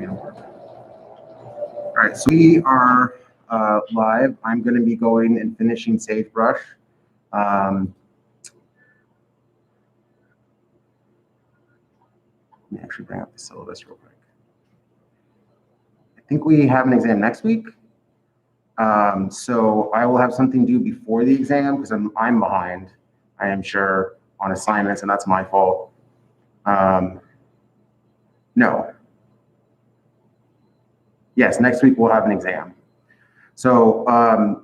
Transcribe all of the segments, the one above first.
All right, so we are live. I'm going to be going and finishing Sagebrush. Let me actually bring up the syllabus real quick. I think we have an exam next week. So I will have something due before the exam because I'm behind, I am sure, on assignments, and that's my fault. No. Yes, next week we'll have an exam. So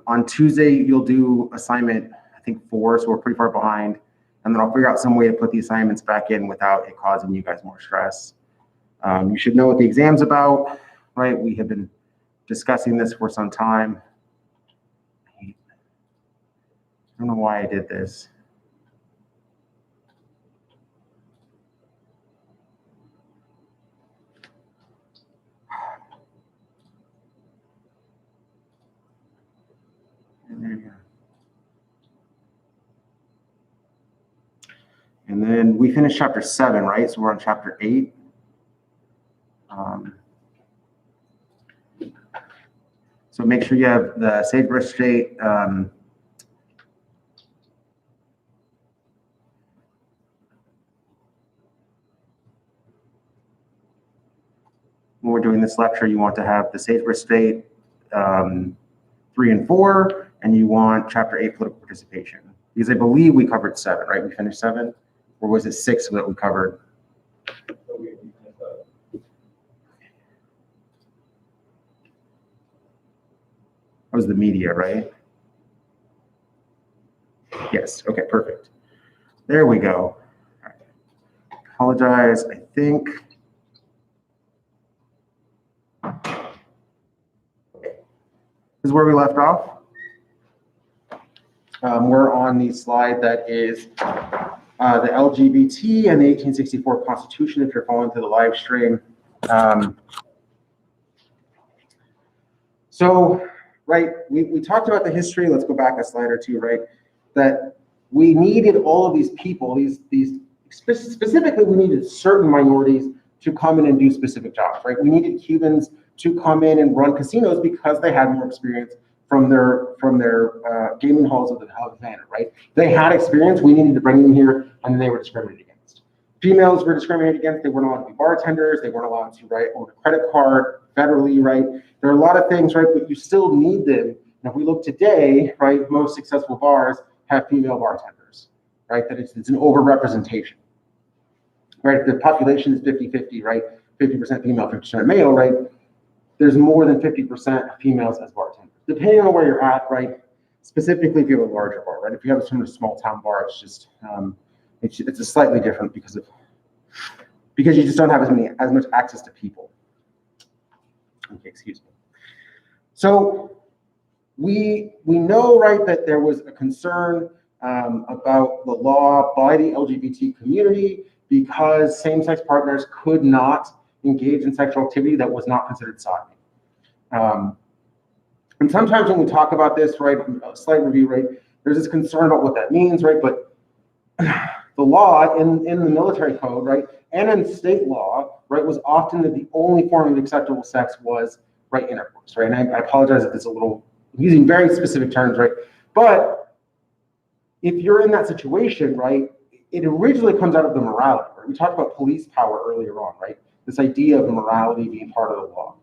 on Tuesday, you'll do assignment, I think 4, so we're pretty far behind. And then I'll figure out some way to put the assignments back in without it causing you guys more stress. You should know what the exam's about, right? We have been discussing this for some time. I don't know why I did this. And then we finished chapter 7, right? So we're on chapter 8. So make sure you have the Sagebrush straight. When we're doing this lecture, you want to have the Sagebrush state 3 and 4, and you want chapter 8 political participation. Because I believe we covered 7, right? We finished 7, or was it 6 that we covered? That was the media, right? Yes, okay, perfect. There we go. All right. Apologize, I think. This is where we left off. We're on the slide that is the LGBT and the 1864 Constitution, if you're following through the live stream. So, right, we talked about the history. Let's go back a slide or two, right? That we needed all of these people, these specifically, we needed certain minorities to come in and do specific jobs, right? We needed Cubans to come in and run casinos because they had more experience from their gaming halls of the Havana, right? They had experience. We needed to bring them here, and they were discriminated against. Females were discriminated against. They weren't allowed to be bartenders. They weren't allowed to own a credit card federally, right? There are a lot of things, right? But you still need them. And if we look today, right, most successful bars have female bartenders, right? That it's an overrepresentation, right? If the population is 50-50, right? 50% female, 50% male, right? There's more than 50% females as bartenders, depending on where you're at, right? Specifically, if you have a larger bar, right? If you have a sort of small town bar, it's just it's a slightly different because you just don't have as much access to people. Okay, excuse me. So we know, right, that there was a concern about the law by the LGBT community because same-sex partners could not engage in sexual activity that was not considered sodomy. And sometimes when we talk about this, right, a slight review, right, there's this concern about what that means, right? But the law in the military code, right, and in state law, right, was often that the only form of acceptable sex was, right, intercourse, right? And I apologize if it's a little, I'm using very specific terms, right? But if you're in that situation, right, it originally comes out of the morality, right? We talked about police power earlier on, right? This idea of morality being part of the law.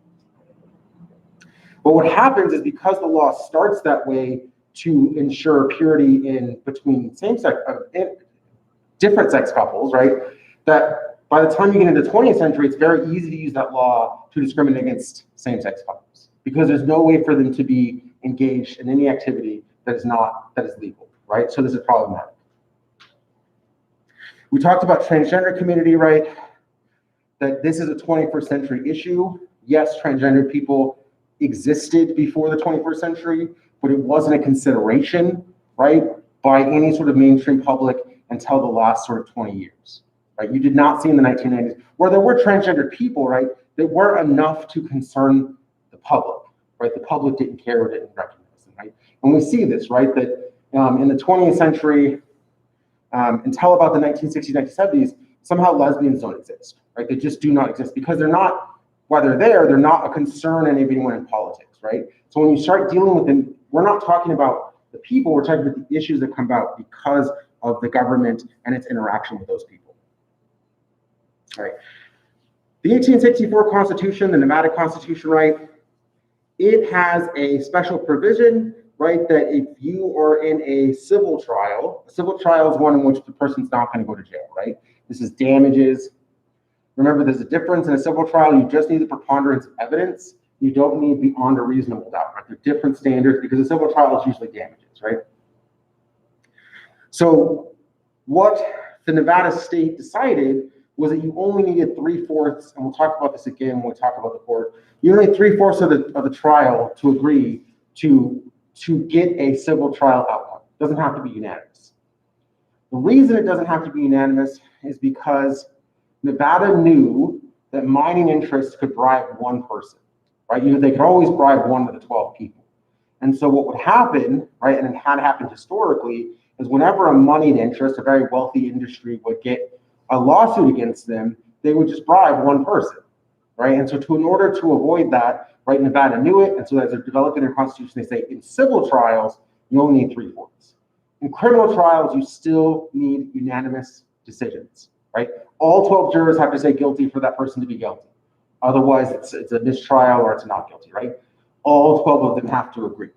But what happens is because the law starts that way to ensure purity in between same-sex, different sex couples, right? That by the time you get into the 20th century, it's very easy to use that law to discriminate against same-sex couples because there's no way for them to be engaged in any activity that is legal, right? So this is problematic. We talked about transgender community, right? That this is a 21st century issue. Yes, transgender people existed before the 21st century, but it wasn't a consideration, right, by any sort of mainstream public until the last sort of 20 years, right? You did not see in the 1990s where there were transgender people, right, that weren't enough to concern the public, right? The public didn't care or didn't recognize them, right? And we see this, right, that in the 20th century, until about the 1960s, 1970s, somehow lesbians don't exist, right? They just do not exist because they're not while they're not a concern in anyone in politics, right? So when you start dealing with them, we're not talking about the people, we're talking about the issues that come about because of the government and its interaction with those people. All right. The 1864 Constitution, the Nevada Constitution, right, it has a special provision, right, that if you are in a civil trial is one in which the person's not going to go to jail, right? This is damages. Remember, there's a difference in a civil trial. You just need the preponderance of evidence. You don't need beyond a reasonable doubt, right? They're different standards because a civil trial is usually damages, right? So what the Nevada state decided was that you only needed 3/4, and we'll talk about this again when we talk about the court. You only need 3/4 of the trial to agree to get a civil trial outcome. It doesn't have to be unanimous. The reason it doesn't have to be unanimous is because Nevada knew that mining interests could bribe one person, right? They could always bribe one of the 12 people. And so what would happen, right, and it had happened historically, is whenever a moneyed interest, a very wealthy industry, would get a lawsuit against them, they would just bribe one person, right? And so in order to avoid that, right, Nevada knew it, and so as they're developing their constitution, they say in civil trials, you only need 3/4. In criminal trials, you still need unanimous decisions, right? All 12 jurors have to say guilty for that person to be guilty. Otherwise, it's a mistrial or it's not guilty, right? All 12 of them have to agree.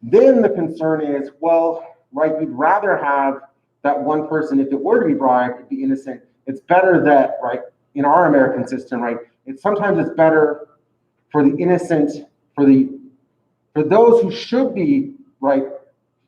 Then the concern is, well, right, you'd rather have that one person, if it were to be bribed, be innocent. It's better that, right, in our American system, right, sometimes it's better for the innocent, for those who should be, right,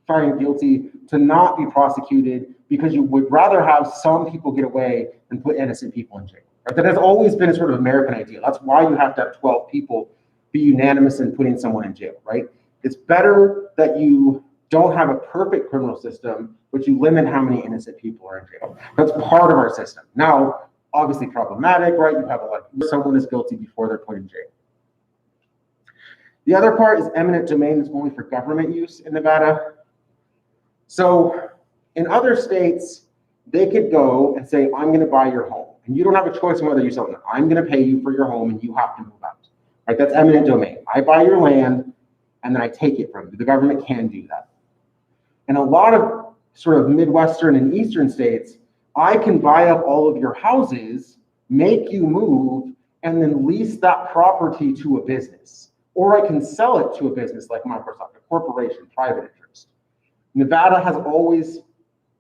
found guilty to not be prosecuted, because you would rather have some people get away than put innocent people in jail. Right? That has always been a sort of American idea. That's why you have to have 12 people be unanimous in putting someone in jail, right? It's better that you don't have a perfect criminal system, but you limit how many innocent people are in jail. That's part of our system. Now, obviously problematic, right? You have someone is guilty before they're put in jail. The other part is eminent domain is only for government use in Nevada. So in other states, they could go and say, I'm going to buy your home. And you don't have a choice on whether you sell it. I'm going to pay you for your home and you have to move out. Right? That's eminent domain. I buy your land and then I take it from you. The government can do that. In a lot of sort of Midwestern and Eastern states, I can buy up all of your houses, make you move, and then lease that property to a business. Or I can sell it to a business like Microsoft, a corporation, private interest. Nevada has always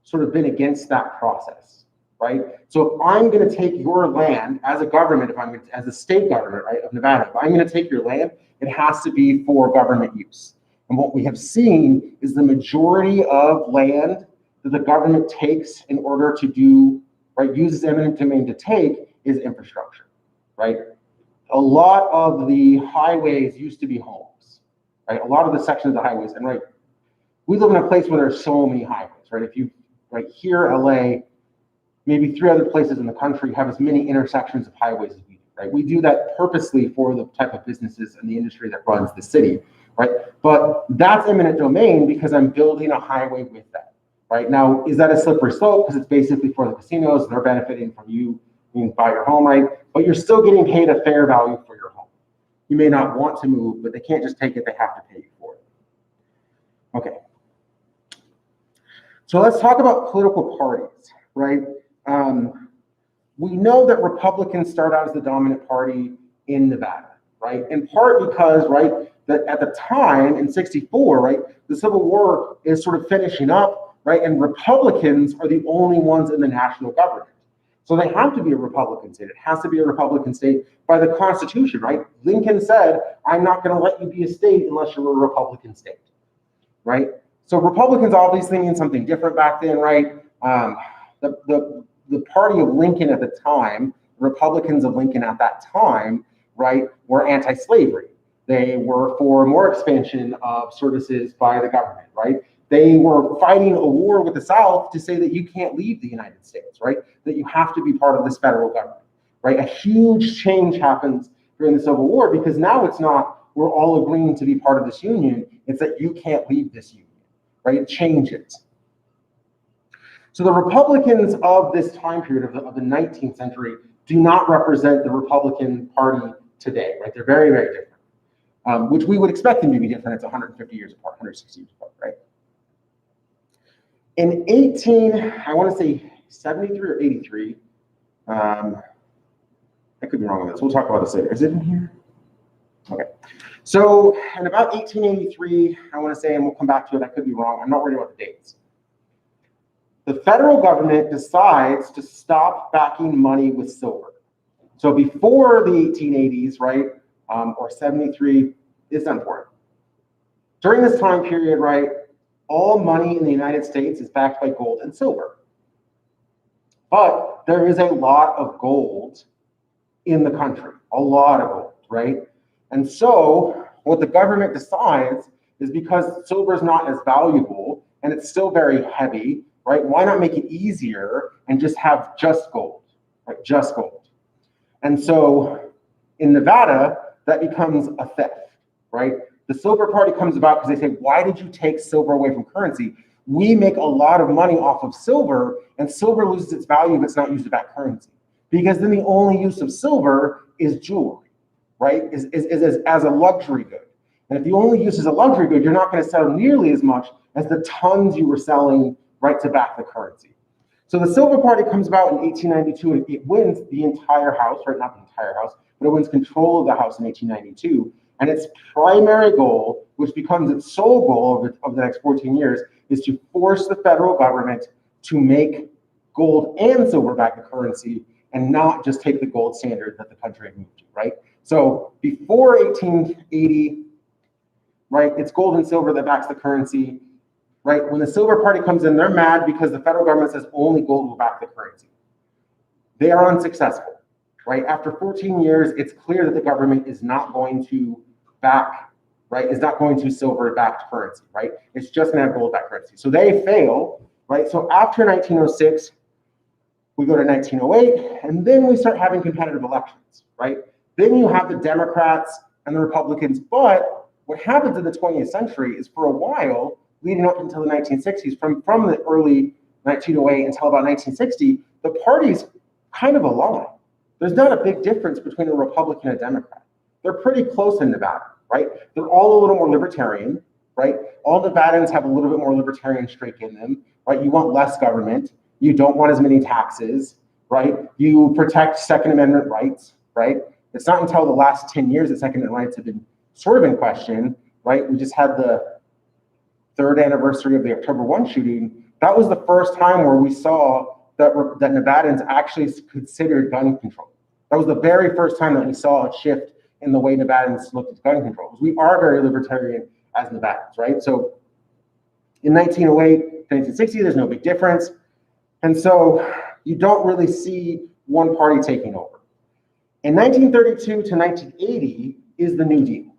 sort of been against that process, right? So if I'm going to take your land as a government, as a state government, right, of Nevada, if I'm going to take your land, it has to be for government use. And what we have seen is the majority of land that the government takes in order to do, right, uses eminent domain to take is infrastructure, right? A lot of the highways used to be homes, right? A lot of the sections of the highways, and right, we live in a place where there's so many highways, right? If you, right here, LA, maybe 3 other places in the country have as many intersections of highways as we do, right? We do that purposely for the type of businesses and the industry that runs the city, right? But that's eminent domain because I'm building a highway with that, right? Now, is that a slippery slope? Because it's basically for the casinos and they're benefiting from you being by your home, right? But you're still getting paid a fair value for your home. You may not want to move, but they can't just take it, they have to pay you for it. Okay. So let's talk about political parties, right? We know that Republicans start out as the dominant party in Nevada, right? In part because, right, that at the time in '64, right, the Civil War is sort of finishing up, right? And Republicans are the only ones in the national government. So they have to be a Republican state. It has to be a Republican state by the Constitution, right? Lincoln said, I'm not going to let you be a state unless you're a Republican state, right? So Republicans obviously mean something different back then, right? The party of Lincoln at the time, Republicans of Lincoln at that time, right, were anti-slavery. They were for more expansion of services by the government, right? They were fighting a war with the South to say that you can't leave the United States, right? That you have to be part of this federal government, right? A huge change happens during the Civil War because now it's not we're all agreeing to be part of this union. It's that you can't leave this union, right? It changes. So the Republicans of this time period of the 19th century, do not represent the Republican Party today, right? They're very, very different, which we would expect them to be different. It's 150 years apart, 160 years apart, right? In I want to say 73 or 83, I could be wrong on this. We'll talk about this later. Is it in here? Okay. So in about 1883, I want to say, and we'll come back to it, I could be wrong. I'm not worried about the dates. The federal government decides to stop backing money with silver. So before the 1880s, right, or 73, it's important. During this time period, right, all money in the United States is backed by gold and silver. But there is a lot of gold in the country, a lot of gold, right? And so what the government decides is, because silver is not as valuable and it's still very heavy, right? Why not make it easier and just have just gold, right? Just gold. And so in Nevada, that becomes a theft, right? The Silver Party comes about because they say, why did you take silver away from currency? We make a lot of money off of silver, and silver loses its value if it's not used to back currency. Because then the only use of silver is jewelry, right? Is as a luxury good. And if the only use is a luxury good, you're not going to sell nearly as much as the tons you were selling, right, to back the currency. So the Silver Party comes about in 1892, and it wins the entire House, right? Not the entire House, but it wins control of the House in 1892. And its primary goal, which becomes its sole goal of the next 14 years, is to force the federal government to make gold and silver back the currency, and not just take the gold standard that the country had moved to, right? So before 1880, right, it's gold and silver that backs the currency, right? When the Silver Party comes in, they're mad because the federal government says only gold will back the currency. They are unsuccessful, right? After 14 years, it's clear that the government is not going to back, right? Is not going to silver-backed currency, right? It's just gonna have gold-backed currency. So they fail, right? So after 1906, we go to 1908, and then we start having competitive elections, right? Then you have the Democrats and the Republicans. But what happens in the 20th century is, for a while, leading up until the 1960s, from the early 1908 until about 1960, the parties kind of align. There's not a big difference between a Republican and a Democrat. They're pretty close in Nevada, right? They're all a little more libertarian, right? All Nevadans have a little bit more libertarian streak in them, right? You want less government. You don't want as many taxes, right? You protect Second Amendment rights, right? It's not until the last 10 years that Second Amendment rights have been sort of in question, right? We just had the 3rd anniversary of the October 1 shooting. That was the first time where we saw that Nevadans actually considered gun control. That was the very first time that we saw a shift in the way Nevadans looked at gun control. We are very libertarian as Nevadans, right? So in 1908 to 1960, there's no big difference. And so you don't really see one party taking over. In 1932 to 1980 is the New Deal,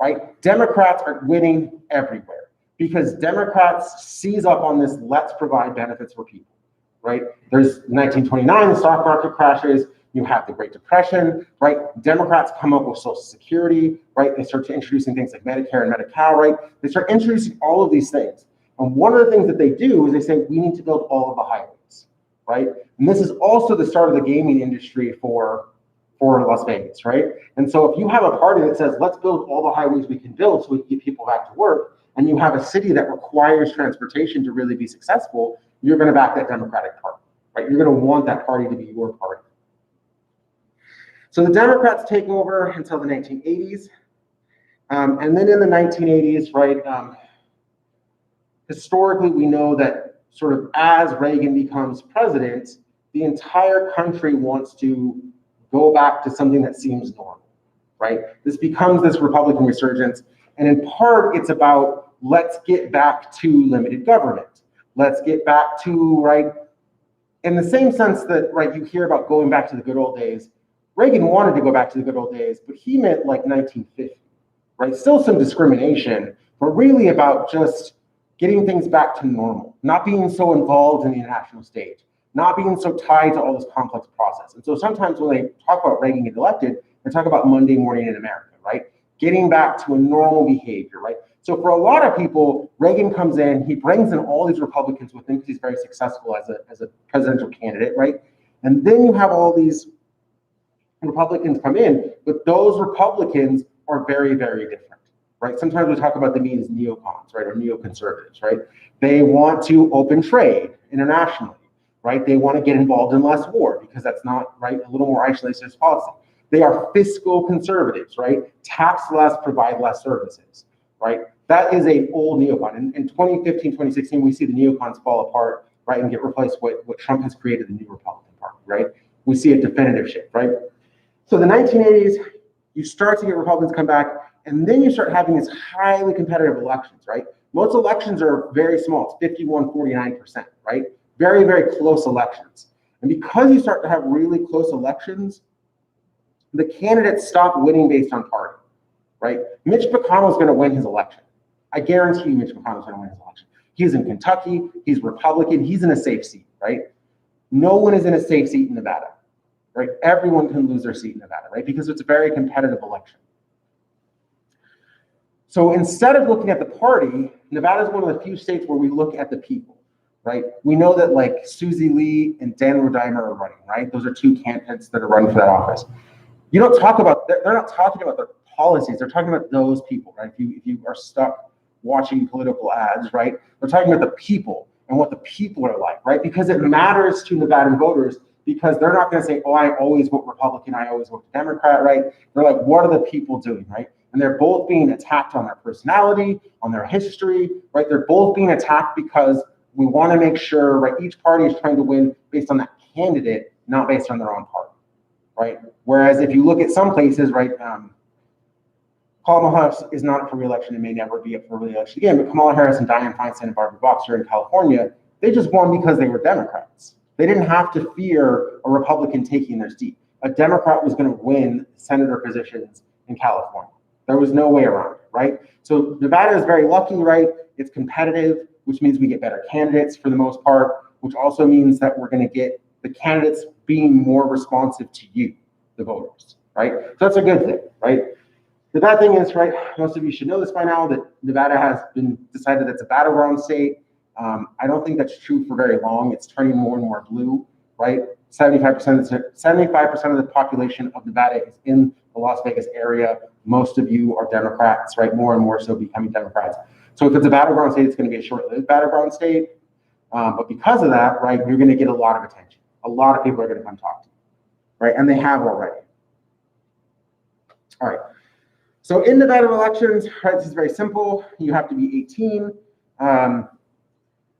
right? Democrats are winning everywhere because Democrats seize up on this, let's provide benefits for people, right? There's 1929, the stock market crashes. You have the Great Depression, right? Democrats come up with Social Security, right? They start introducing things like Medicare and Medi-Cal, right? They start introducing all of these things. And one of the things that they do is they say, we need to build all of the highways, right? And this is also the start of the gaming industry for Las Vegas, right? And so if you have a party that says, let's build all the highways we can build so we can get people back to work, and you have a city that requires transportation to really be successful, you're going to back that Democratic Party, right? You're going to want that party to be your party. So the Democrats take over until the 1980s. And then in the 1980s, right, historically, we know that sort of as Reagan becomes president, the entire country wants to go back to something that seems normal, right? This becomes this Republican resurgence. And in part, it's about, let's get back to limited government. Let's get back to, right, in the same sense that, right, you hear about going back to the good old days. Reagan wanted to go back to the good old days, but he meant like 1950, right? Still some discrimination, but really about just getting things back to normal, not being so involved in the international stage, not being so tied to all this complex process. And so sometimes when they talk about Reagan getting elected, they talk about Monday morning in America, right? Getting back to a normal behavior, right? So for a lot of people, Reagan comes in, he brings in all these Republicans with him because he's very successful as a presidential candidate, right? And then you have all these Republicans come in, but those Republicans are very, very different, right? Sometimes we talk about them as neocons, right, or neoconservatives, right? They want to open trade internationally, right? They want to get involved in less war because that's not, right, a little more isolationist policy. They are fiscal conservatives, right? Tax less, provide less services, right? That is an old neocon. In 2015, 2016, we see the neocons fall apart, right, and get replaced with what Trump has created, the new Republican Party, right? We see a definitive shift, right? So the 1980s, you start to get Republicans come back, and then you start having these highly competitive elections, right? Most elections are very small. It's 51, 49%, right? Very, very close elections. And because you start to have really close elections, the candidates stop winning based on party, right? Mitch McConnell is going to win his election. I guarantee you Mitch McConnell is going to win his election. He's in Kentucky. He's Republican. He's in a safe seat, right? No one is in a safe seat in Nevada, right? Everyone can lose their seat in Nevada, right? Because it's a very competitive election. So instead of looking at the party, Nevada is one of the few states where we look at the people, right? We know that like Susie Lee and Dan Rodimer are running, right? Those are two candidates that are running for that office. You don't talk about, they're not talking about their policies. They're talking about those people, right? If you are stuck watching political ads, right? They're talking about the people and what the people are like, right? Because it matters to Nevadan voters, because they're not going to say, oh, I always vote Republican, I always vote Democrat, right? They're like, what are the people doing, right? And they're both being attacked on their personality, on their history, right? They're both being attacked because we want to make sure, right? Each party is trying to win based on that candidate, not based on their own party, right? Whereas if you look at some places, right, Kamala Harris is not up for re-election and may never be up for re-election again, but Kamala Harris and Dianne Feinstein and Barbara Boxer in California, they just won because they were Democrats. They didn't have to fear a Republican taking their seat. A Democrat was going to win senator positions in California. There was no way around it, right? So Nevada is very lucky, right? It's competitive, which means we get better candidates for the most part, which also means that we're going to get the candidates being more responsive to you, the voters, right? So that's a good thing, right? The bad thing is, right, most of you should know this by now, that Nevada has been decided that's a battleground state. I don't think that's true for very long. It's turning more and more blue, right? 75% of the population of Nevada is in the Las Vegas area. Most of you are Democrats, right? More and more so becoming Democrats. So if it's a battleground state, it's going to be a short-lived battleground state. But because of that, right, you're going to get a lot of attention. A lot of people are going to come talk to you, right? And they have already. All right. So in Nevada elections, right, this is very simple. You have to be 18.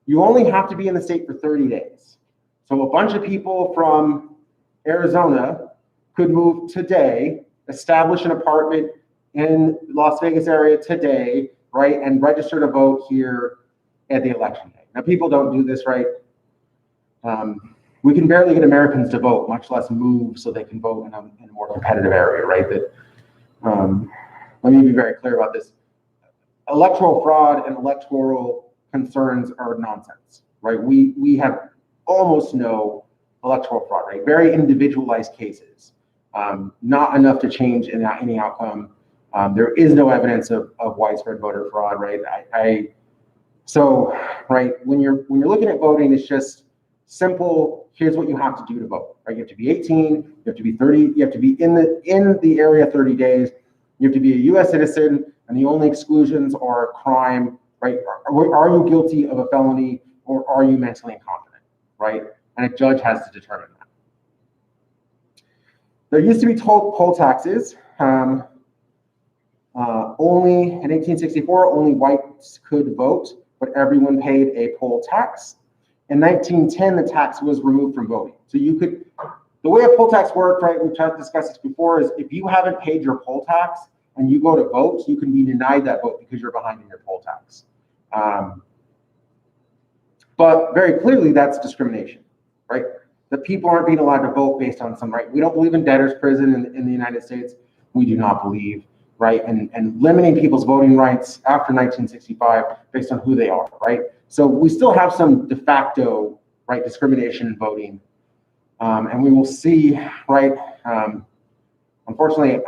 You only have to be in the state for 30 days. So a bunch of people from Arizona could move today, establish an apartment in Las Vegas area today, right, and register to vote here at the election day. Now, people don't do this, right? We can barely get Americans to vote, much less move so they can vote in a more competitive area, right? That, let me be very clear about this. Electoral fraud and electoral concerns are nonsense, right? We have almost no electoral fraud, right? Very individualized cases, not enough to change any outcome. There is no evidence of widespread voter fraud, right? So, right, when you're looking at voting, it's just simple. Here's what you have to do to vote, right? You have to be 18, you have to be 30, you have to be in the area 30 days, you have to be a U.S. citizen, and the only exclusions are crime, right? Are you guilty of a felony, or are you mentally incompetent, right? And a judge has to determine that. There used to be poll taxes. Only in 1864, only whites could vote, but everyone paid a poll tax. In 1910, the tax was removed from voting. So you could, the way a poll tax worked, right, we've tried to discuss this before, is if you haven't paid your poll tax and you go to vote, you can be denied that vote because you're behind in your poll tax. But very clearly, that's discrimination, right? The people aren't being allowed to vote based on some right. We don't believe in debtor's prison in the United States. We do not believe, right? And limiting people's voting rights after 1965 based on who they are, right? So we still have some de facto, right, discrimination in voting. And we will see, right, unfortunately,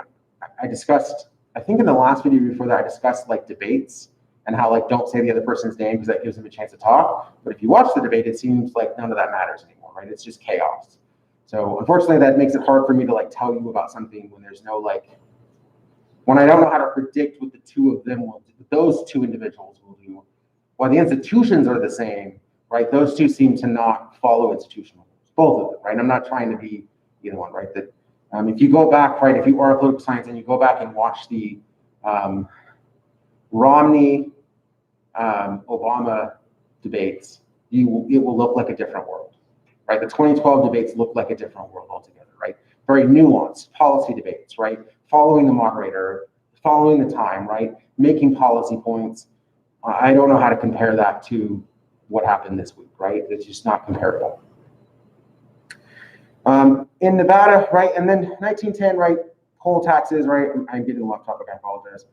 I discussed, I think in the last video before that, I discussed like debates and how like don't say the other person's name because that gives them a chance to talk. But if you watch the debate, it seems like none of that matters anymore, right? It's just chaos. So unfortunately, that makes it hard for me to like tell you about something when there's no like, when I don't know how to predict what the two of them will do, those two individuals will do. While the institutions are the same, right? Those two seem to not follow institutional rules, both of them, right? I'm not trying to be either one, right? That if you go back, right, if you are a political science and you go back and watch the Romney Obama debates, it will look like a different world, right? The 2012 debates look like a different world altogether, right? Very nuanced policy debates, right? Following the moderator, following the time, right? Making policy points. I don't know how to compare that to what happened this week, right? It's just not comparable. In Nevada, right, and then 1910, right, poll taxes, right? I'm getting off topic, I apologize.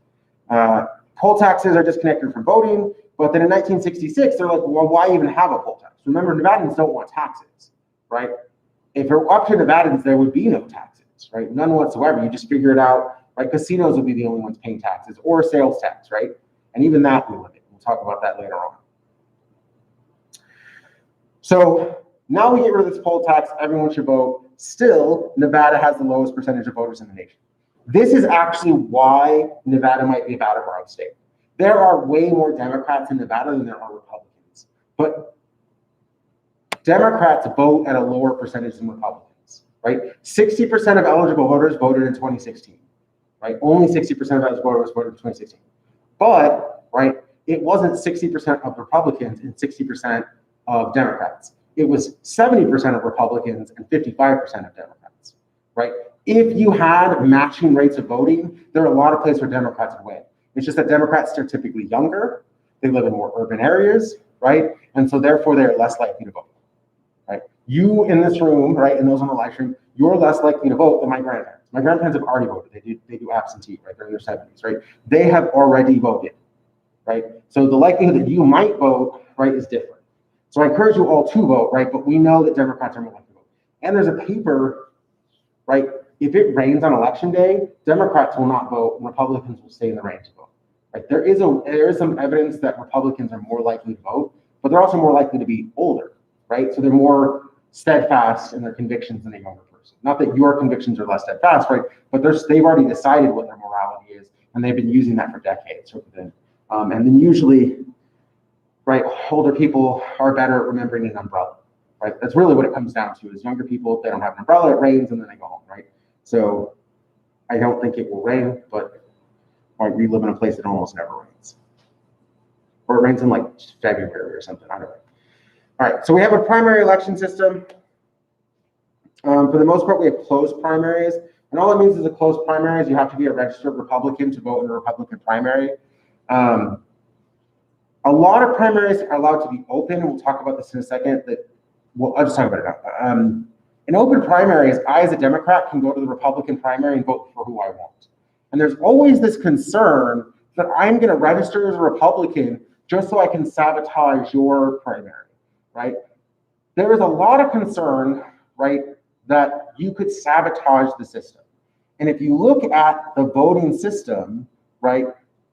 Poll taxes are disconnected from voting, but then in 1966, they're like, well, why even have a poll tax? Remember, Nevadans don't want taxes, right? If it were up to Nevadans, there would be no taxes, right? None whatsoever. You just figure it out, right? Casinos would be the only ones paying taxes or sales tax, right? And even that we limit. We'll talk about that later on. So now we get rid of this poll tax, everyone should vote. Still, Nevada has the lowest percentage of voters in the nation. This is actually why Nevada might be a battleground state. There are way more Democrats in Nevada than there are Republicans. But Democrats vote at a lower percentage than Republicans, right? 60% of eligible voters voted in 2016, right? Only 60% of eligible voters voted in 2016. But, right, it wasn't 60% of Republicans and 60% of Democrats. It was 70% of Republicans and 55% of Democrats, right? If you had matching rates of voting, there are a lot of places where Democrats would win. It's just that Democrats are typically younger, they live in more urban areas, right? And so therefore they're less likely to vote, right? You in this room, right, and those on the live stream, you're less likely to vote than my grandparents. My grandparents have already voted. They do absentee, right? They're in their 70s, right? They have already voted, right? So the likelihood that you might vote, right, is different. So I encourage you all to vote, right? But we know that Democrats are more likely to vote. And there's a paper, right? If it rains on election day, Democrats will not vote and Republicans will stay in the rain to vote, right? There is some evidence that Republicans are more likely to vote, but they're also more likely to be older, right? So they're more steadfast in their convictions than a younger person. Not that your convictions are less steadfast, right? But they've already decided what their morality is, and they've been using that for decades. And then usually, right, older people are better at remembering an umbrella, right? That's really what it comes down to. Is younger people, if they don't have an umbrella, it rains and then they go home, right? So I don't think it will rain, but we live in a place that almost never rains. Or it rains in like February or something, I don't know. All right, so we have a primary election system. For the most part, we have closed primaries. And all it means is a closed primary is you have to be a registered Republican to vote in a Republican primary. A lot of primaries are allowed to be open, and we'll talk about this in a second. I'll just talk about it now. In open primaries, I, as a Democrat, can go to the Republican primary and vote for who I want. And there's always this concern that I'm going to register as a Republican just so I can sabotage your primary, right? There is a lot of concern, right, that you could sabotage the system. And if you look at the voting system, right,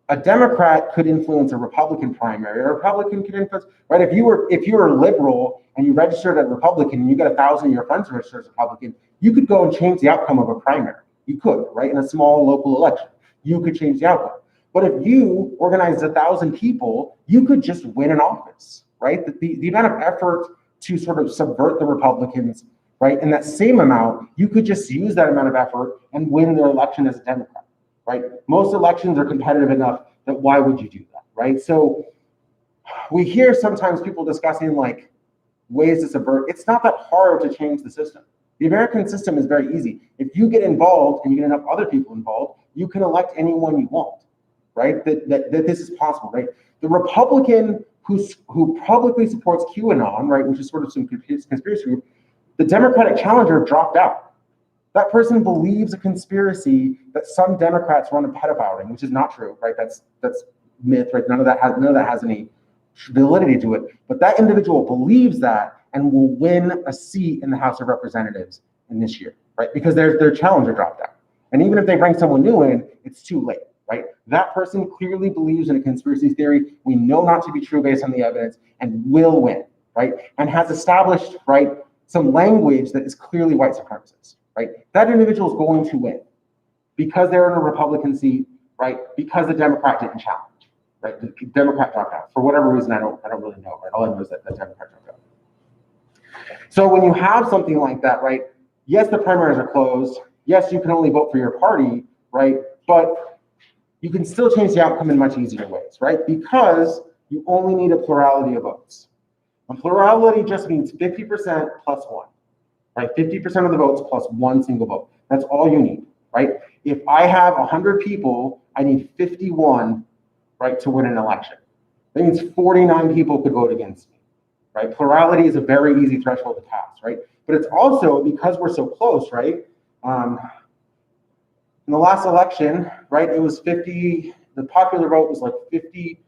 a Democrat could influence a Republican primary, or a Republican could influence, right? If you were a liberal and you registered as a Republican and you got 1,000 of your friends registered as a Republican, you could go and change the outcome of a primary. You could, right? In a small local election, you could change the outcome. But if you organized 1,000 people, you could just win an office, right? The amount of effort to sort of subvert the Republicans, right? In that same amount, you could just use that amount of effort and win the election as a Democrat. Right? Most elections are competitive enough that why would you do that, right? So we hear sometimes people discussing like ways to subvert. It's not that hard to change the system. The American system is very easy. If you get involved and you get enough other people involved, you can elect anyone you want, right? That this is possible, right? The Republican who publicly supports QAnon, right, which is sort of some conspiracy group, the Democratic challenger dropped out. That person believes a conspiracy that some Democrats run a pedophile ring, which is not true, right? That's myth, right? None of that has any validity to it. But that individual believes that and will win a seat in the House of Representatives in this year, right? Because their challenger dropped out. And even if they bring someone new in, it's too late, right? That person clearly believes in a conspiracy theory we know not to be true based on the evidence and will win, right? And has established, right, some language that is clearly white supremacist, right? That individual is going to win because they're in a Republican seat, right? Because the Democrat didn't challenge, right? The Democrat dropped out for whatever reason. I don't really know, right? All I know is that the Democrat dropped out. So when you have something like that, right? Yes, the primaries are closed. Yes, you can only vote for your party, right? But you can still change the outcome in much easier ways, right? Because you only need a plurality of votes. And plurality just means 50% plus one, right? 50% of the votes plus one single vote. That's all you need, right? If I have 100 people, I need 51, right, to win an election. That means 49 people could vote against me, right? Plurality is a very easy threshold to pass, right? But it's also, because we're so close, right? In the last election, right, it was 50, the popular vote was like 52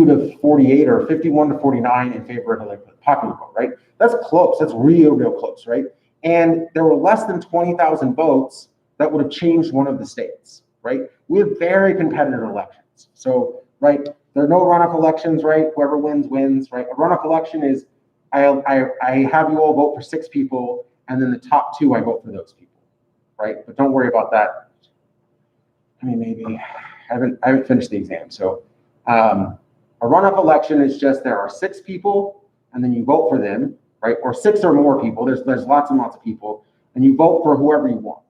to 48 or 51 to 49 in favor of the popular vote, right? That's close, that's real close, right? And there were less than 20,000 votes that would have changed one of the states, right? We have very competitive elections. So, right, there are no runoff elections, right? Whoever wins, wins, right? A runoff election is, I have you all vote for 6 people, and then the top 2, I vote for those people, right? But don't worry about that. I mean, maybe I haven't finished the exam. So a runoff election is just there are 6 people, and then you vote for them, right? Or 6 or more people. There's lots and lots of people, and you vote for whoever you want.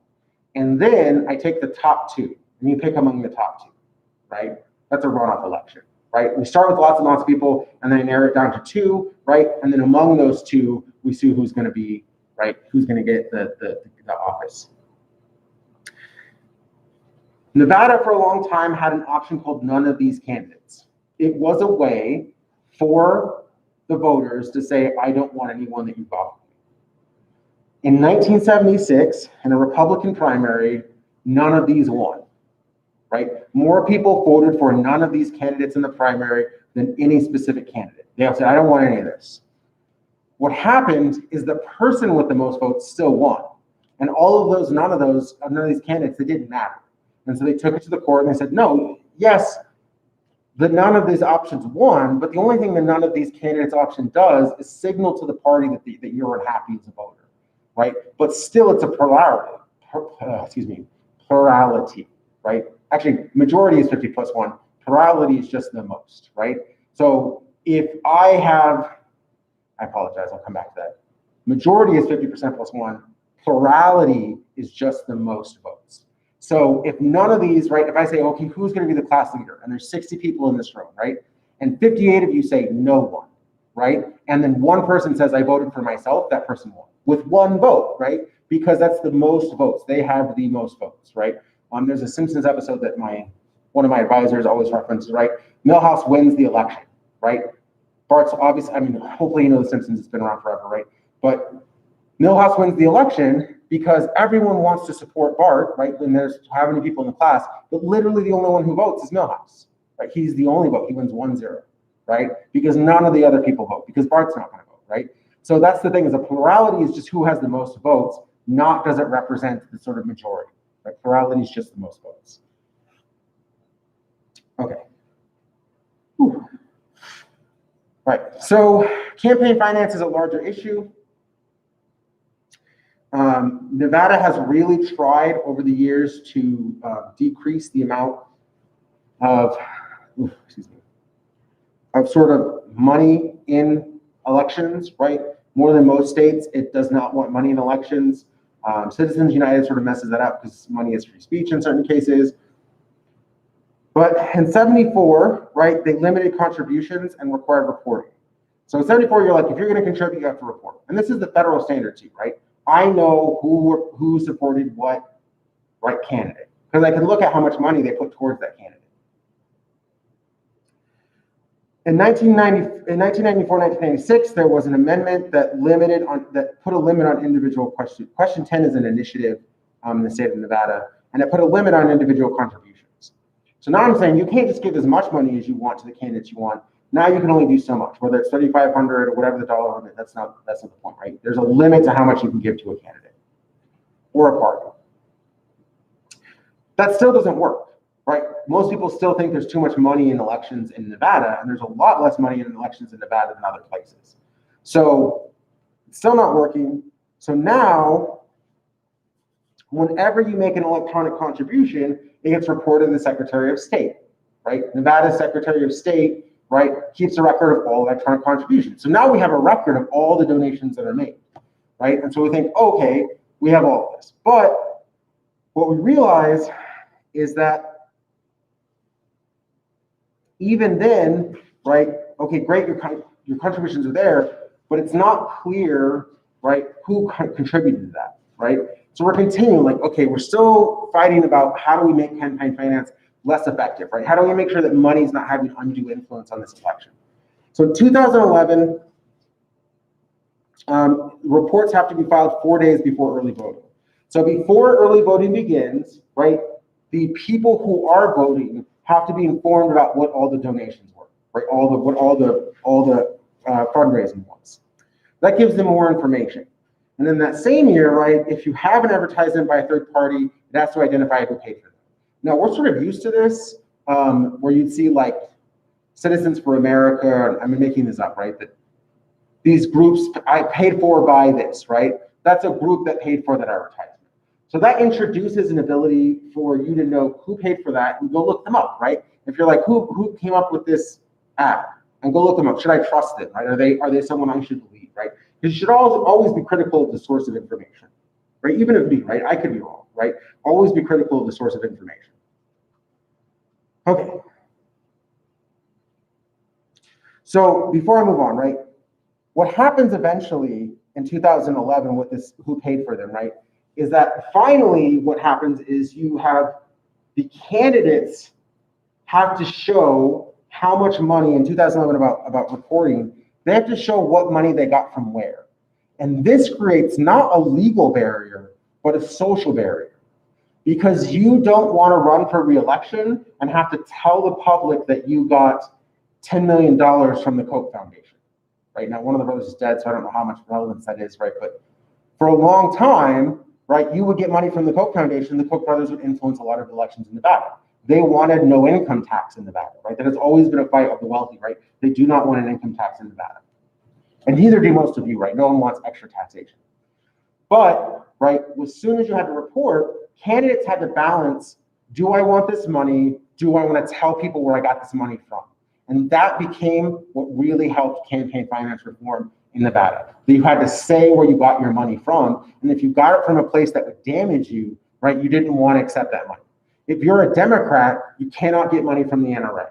And then I take the top 2, and you pick among the top 2, right? That's a runoff election, right? We start with lots and lots of people, and then I narrow it down to 2, right? And then among those 2, we see who's going to be, right? Who's going to get the office. Nevada for a long time had an option called none of these candidates. It was a way for the voters to say, I don't want anyone that you vote for. In 1976, in a Republican primary, none of these won, right? More people voted for none of these candidates in the primary than any specific candidate. They all said, I don't want any of this. What happened is the person with the most votes still won. And all of those, none of these candidates, they didn't matter. And so they took it to the court and they said, no, yes, none of these options won, but the only thing that none of these candidates option does is signal to the party that you're unhappy as a voter, right? But still it's a plurality, right? Actually, majority is 50 plus 1. Plurality is just the most, right? So if I apologize, I'll come back to that. Majority is 50% plus 1. Plurality is just the most votes. So if none of these, right, if I say, okay, who's going to be the class leader? And there's 60 people in this room, right? And 58 of you say no one, right? And then one person says, I voted for myself, that person won with 1 vote, right? Because that's the most votes. They have the most votes, right? There's a Simpsons episode that one of my advisors always references, right? Milhouse wins the election, right? Bart's obviously, I mean, hopefully you know the Simpsons, it's been around forever, right? But Milhouse wins the election because everyone wants to support Bart, right? When there's how many people in the class, but literally the only one who votes is Milhouse, right? He's the only vote. He wins 1-0, right? Because none of the other people vote because Bart's not going to vote, right? So that's the thing, is a plurality is just who has the most votes, not does it represent the sort of majority, right? Plurality is just the most votes. Okay. Whew. Right, so campaign finance is a larger issue. Nevada has really tried over the years to decrease the amount of, sort of money in elections, right? More than most states, it does not want money in elections. Citizens United sort of messes that up because money is free speech in certain cases. But in 74, right, they limited contributions and required reporting. So in 74, you're like, if you're going to contribute, you have to report. And this is the federal standard too, right? I know who supported what, right, candidate, because I can look at how much money they put towards that candidate. In 1994, 1996, there was an amendment that put a limit on individual question. Question 10 is an initiative in the state of Nevada, and it put a limit on individual contributions. So now I'm saying you can't just give as much money as you want to the candidates you want. Now you can only do so much, whether it's $3,500 or whatever the dollar limit. That's not the point, right? There's a limit to how much you can give to a candidate or a party. That still doesn't work, right? Most people still think there's too much money in elections in Nevada, and there's a lot less money in elections in Nevada than other places. So It's still not working. So now, whenever you make an electronic contribution, it gets reported to the Secretary of State, right? Nevada's Secretary of State, right, keeps a record of all electronic contributions. So now we have a record of all the donations that are made, right? And so we think, okay, we have all of this. But what we realize is that even then, right, okay, great, your contributions are there, but it's not clear, right, who contributed to that, right? So we're continuing, like, okay, we're still fighting about how do we make campaign finance less effective, right? How do we make sure that money's not having undue influence on this election? So in 2011, reports have to be filed 4 days before early voting. So before early voting begins, right, the people who are voting have to be informed about what all the donations were, right? What all the fundraising was. That gives them more information. And then that same year, right, if you have an advertisement by a third party, it has to identify who paid for them. Now we're sort of used to this, where you'd see like Citizens for America, I'm making this up, right? That these groups I paid for by this, right? That's a group that paid for that advertisement. So that introduces an ability for you to know who paid for that and go look them up, right? If you're like, who came up with this ad? And go look them up. Should I trust them, right? Are they someone I should believe, right? Because you should always be critical of the source of information, right? Even if me, right? I could be wrong, right? Always be critical of the source of information. Okay. So before I move on, right? What happens eventually in 2011 with this who paid for them, right? Is that finally what happens is you have the candidates have to show how much money in 2011 about reporting, they have to show what money they got from where. And this creates not a legal barrier, but a social barrier. Because you don't want to run for re-election and have to tell the public that you got $10 million from the Koch Foundation. Right now, one of the brothers is dead, so I don't know how much relevance that is, right? But for a long time, right, you would get money from the Koch Foundation. The Koch brothers would influence a lot of elections in Nevada. They wanted no income tax in Nevada, right? That has always been a fight of the wealthy, right? They do not want an income tax in Nevada. And neither do most of you, right? No one wants extra taxation. But, right, as soon as you had to report, candidates had to balance, do I want this money? Do I want to tell people where I got this money from? And that became what really helped campaign finance reform in Nevada. That you had to say where you got your money from. And if you got it from a place that would damage you, right, you didn't want to accept that money. If you're a Democrat, you cannot get money from the NRA,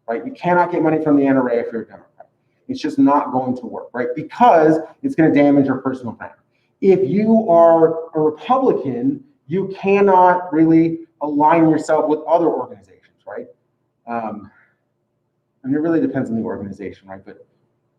right? You cannot get money from the NRA if you're a Democrat. It's just not going to work, right? Because it's going to damage your personal brand. If you are a Republican, you cannot really align yourself with other organizations, right? And it really depends on the organization, right? But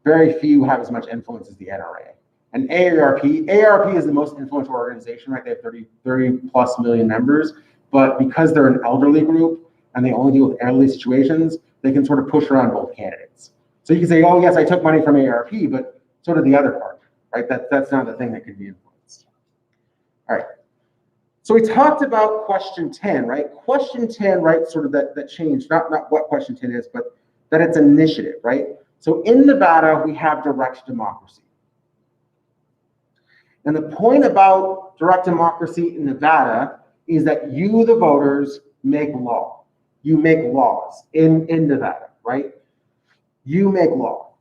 very few have as much influence as the NRA. And AARP is the most influential organization, right? They have 30 plus million members, but because they're an elderly group and they only deal with elderly situations, they can sort of push around both candidates. So you can say, oh yes, I took money from AARP, but so did the other part, right? That's not the thing that could be influenced. All right. So we talked about question 10, right? Question 10, right, sort of that changed, not what question 10 is, but that it's initiative, right? So in Nevada, we have direct democracy. And the point about direct democracy in Nevada is that you, the voters, make law. You make laws in Nevada, right? You make law.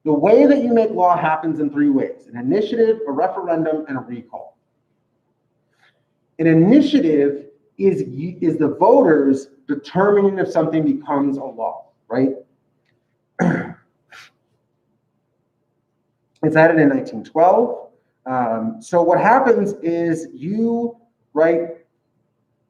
The way that you make law happens in three ways: an initiative, a referendum, and a recall. An initiative is the voters determining if something becomes a law, right? It's added in 1912. So what happens is you write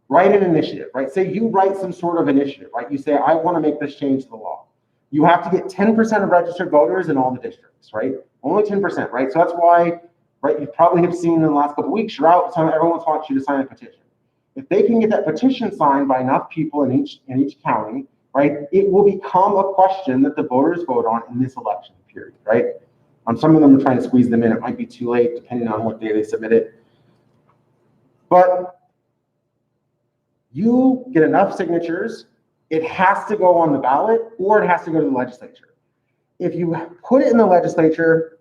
an initiative, right? Say you write some sort of initiative, right? You say, I want to make this change to the law. You have to get 10% of registered voters in all the districts, right? Only 10%, right? So that's why, right, you probably have seen in the last couple of weeks, you're out, so everyone wants you to sign a petition. If they can get that petition signed by enough people in each county, right, it will become a question that the voters vote on in this election period, right? Some of them are trying to squeeze them in. It might be too late, depending on what day they submit it. But you get enough signatures, it has to go on the ballot, or it has to go to the legislature. If you put it in the legislature,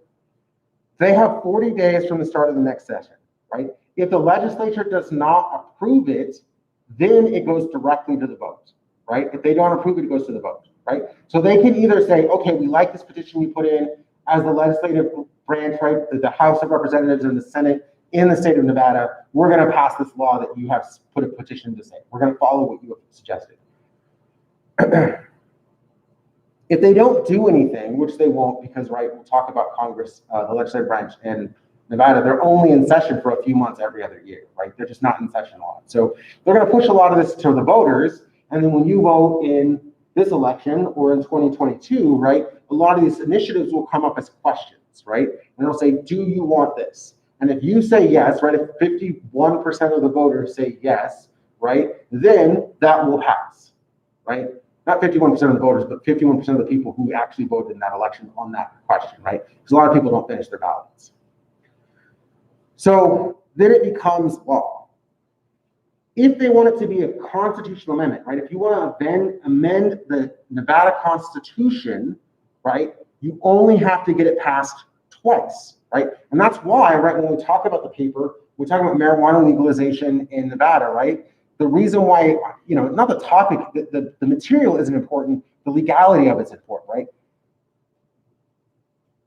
They have 40 days from the start of the next session, right? If the legislature does not approve it, then it goes directly to the vote, right? If they don't approve it, it goes to the vote, right? So they can either say, okay, we like this petition you put in as the legislative branch, right? The House of Representatives and the Senate in the state of Nevada, we're going to pass this law that you have put a petition to say. We're going to follow what you have suggested. If they don't do anything, which they won't, because, right, we'll talk about Congress, the legislative branch in Nevada, they're only in session for a few months every other year, right? They're just not in session a lot. So they're going to push a lot of this to the voters. And then when you vote in this election or in 2022, right, a lot of these initiatives will come up as questions, right? And they'll say, do you want this? And if you say yes, right, if 51% of the voters say yes, right, then that will pass, right? Not 51% of the voters, but 51% of the people who actually voted in that election on that question, right? Because a lot of people don't finish their ballots. So then it becomes law. If they want it to be a constitutional amendment, right? If you want to amend the Nevada Constitution, right, you only have to get it passed twice, right? And that's why, right, when we talk about the paper, we're talking about marijuana legalization in Nevada, right? The reason why, you know, not the topic, the material isn't important, the legality of it's important, right?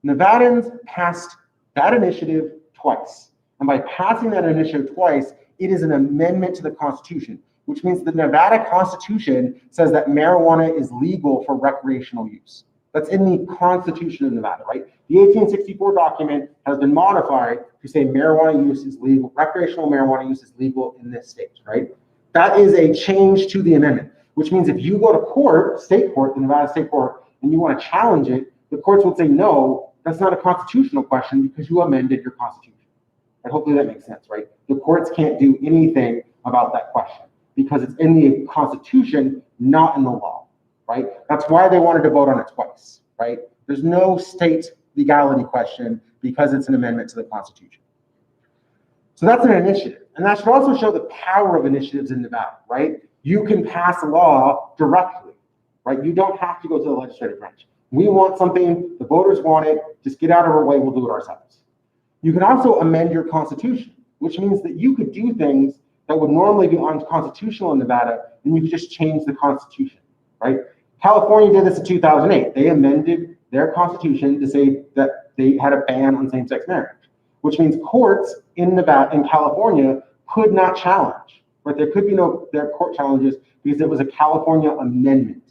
Nevadans passed that initiative twice. And by passing that initiative twice, it is an amendment to the Constitution, which means the Nevada Constitution says that marijuana is legal for recreational use. That's in the Constitution of Nevada, right? The 1864 document has been modified to say marijuana use is legal, recreational marijuana use is legal in this state, right? That is a change to the amendment, which means if you go to court, state court, the Nevada State Court, and you want to challenge it, the courts will say, no, that's not a constitutional question because you amended your Constitution. And hopefully that makes sense, right? The courts can't do anything about that question because it's in the Constitution, not in the law, right? That's why they wanted to vote on it twice, right? There's no state legality question because it's an amendment to the Constitution. So that's an initiative. And that should also show the power of initiatives in Nevada, right? You can pass a law directly, right? You don't have to go to the legislative branch. We want something, the voters want it, just get out of our way, we'll do it ourselves. You can also amend your Constitution, which means that you could do things that would normally be unconstitutional in Nevada, and you could just change the Constitution, right? California did this in 2008. They amended their Constitution to say that they had a ban on same-sex marriage, which means courts in Nevada and California could not challenge, right? There could be no court challenges because it was a California amendment,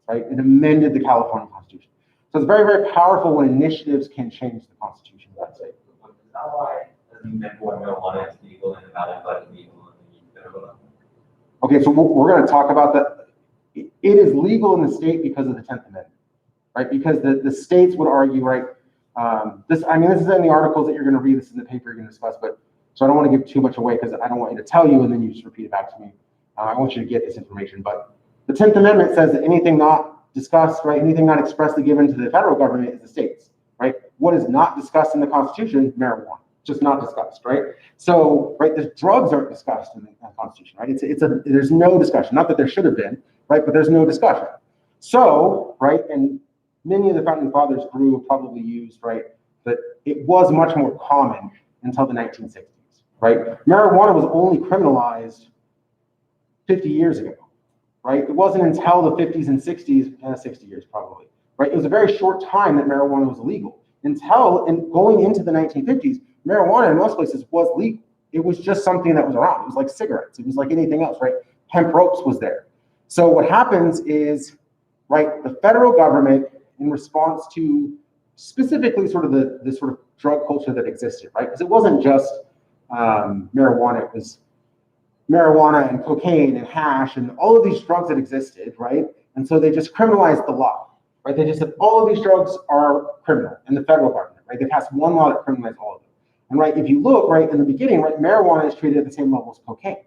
right? It amended the California Constitution. So it's very, very powerful when initiatives can change the Constitution of that state. Is that why marijuana is legal in Nevada but illegal in the federal level? Okay, so we're going to talk about that. It is legal in the state because of the 10th Amendment, right? Because the states would argue, right? This is in the articles that you're going to read. This is in the paper you're going to discuss, but so I don't want to give too much away because I don't want you to tell you and then you just repeat it back to me. I want you to get this information. But the 10th Amendment says that anything not discussed, right? Anything not expressly given to the federal government is the states, right? What is not discussed in the Constitution? Marijuana, just not discussed, right? So, right, the drugs aren't discussed in the Constitution, right? There's no discussion. Not that there should have been, right? But there's no discussion. So, right, and many of the founding fathers probably used, right, that it was much more common until the 1960s, right? Marijuana was only criminalized 50 years ago, right? It wasn't until the 50s and 60s, 60 years probably, right? It was a very short time that marijuana was legal. Until and going into the 1950s, marijuana in most places was legal. It was just something that was around. It was like cigarettes. It was like anything else, right? Hemp ropes was there. So what happens is, right, the federal government, in response to specifically sort of the sort of drug culture that existed, right? Because it wasn't just marijuana, it was marijuana and cocaine and hash and all of these drugs that existed, right? And so they just criminalized the law, right? They just said all of these drugs are criminal in the federal government, right? They passed one law that criminalized all of them. And right, if you look, right, in the beginning, right, marijuana is treated at the same level as cocaine.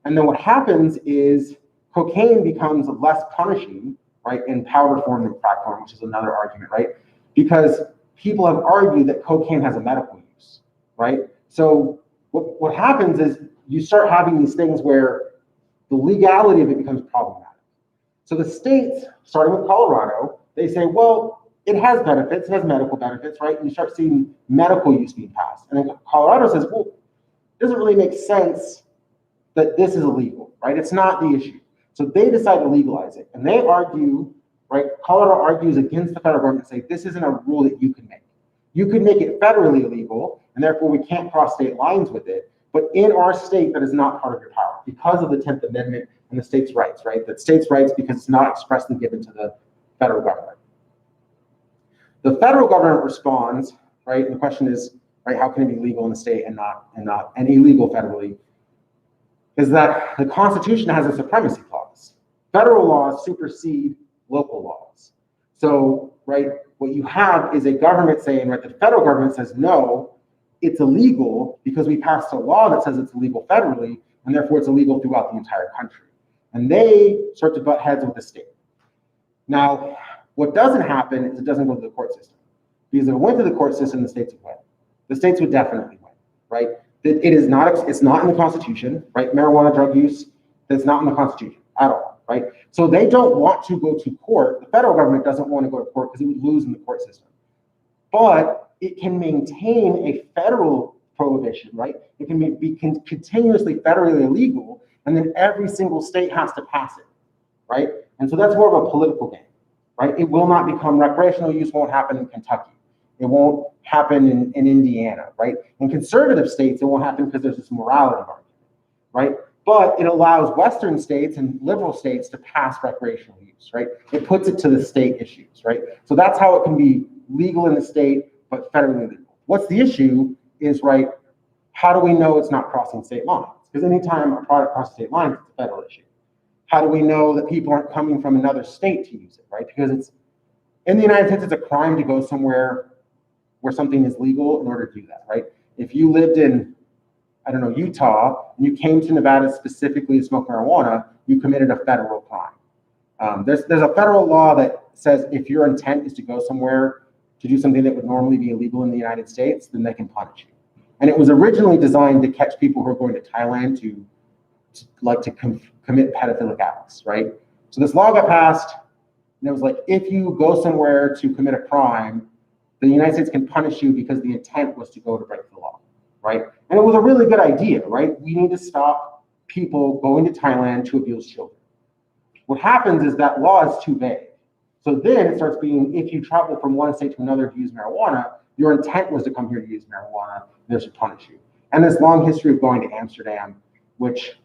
And then what happens is cocaine becomes less punishing, right, in powder form than crack form, which is another argument, right? Because people have argued that cocaine has a medical use, right? So what happens is you start having these things where the legality of it becomes problematic. So the states, starting with Colorado, they say, well, it has benefits, it has medical benefits, right? And you start seeing medical use being passed. And then Colorado says, well, it doesn't really make sense that this is illegal, right? It's not the issue. So they decide to legalize it. And they argue, right? Colorado argues against the federal government and say, this isn't a rule that you can make. You could make it federally illegal, and therefore we can't cross state lines with it. But in our state, that is not part of your power because of the 10th Amendment and the states' rights, right? That states' rights, because it's not expressly given to the federal government. The federal government responds, right? And the question is, right, how can it be legal in the state and illegal federally? Is that the Constitution has a supremacy clause. Federal laws supersede local laws. So, right, what you have is a government saying, right, the federal government says, no, it's illegal because we passed a law that says it's illegal federally, and therefore it's illegal throughout the entire country. And they start to butt heads with the state. Now, what doesn't happen is it doesn't go to the court system. Because if it went to the court system, the states would win. The states would definitely win, right? It is not, it's not in the Constitution, right? Marijuana drug use, that's not in the Constitution at all, right? So they don't want to go to court. The federal government doesn't want to go to court because it would lose in the court system. But it can maintain a federal prohibition, right? It can be continuously federally illegal, and then every single state has to pass it, right? And so that's more of a political game, right? It will not become recreational use, won't happen in Kentucky. It won't happen in Indiana, right? In conservative states, it won't happen because there's this morality argument, right? But it allows Western states and liberal states to pass recreational use, right? It puts it to the state issues, right? So that's how it can be legal in the state, but federally legal. What's the issue is, right, how do we know it's not crossing state lines? Because anytime a product crosses state lines, it's a federal issue. How do we know that people aren't coming from another state to use it, right? Because it's, in the United States, it's a crime to go somewhere where something is legal in order to do that, right? If you lived in, I don't know, Utah, and you came to Nevada specifically to smoke marijuana, you committed a federal crime. There's a federal law that says if your intent is to go somewhere to do something that would normally be illegal in the United States, then they can punish you. And it was originally designed to catch people who are going to Thailand to commit pedophilic acts, right? So this law got passed, and it was like, if you go somewhere to commit a crime, the United States can punish you because the intent was to go to break the law, right? And it was a really good idea, right? We need to stop people going to Thailand to abuse children. What happens is that law is too vague. So then it starts being, if you travel from one state to another to use marijuana, your intent was to come here to use marijuana, they should punish you. And this long history of going to Amsterdam, which,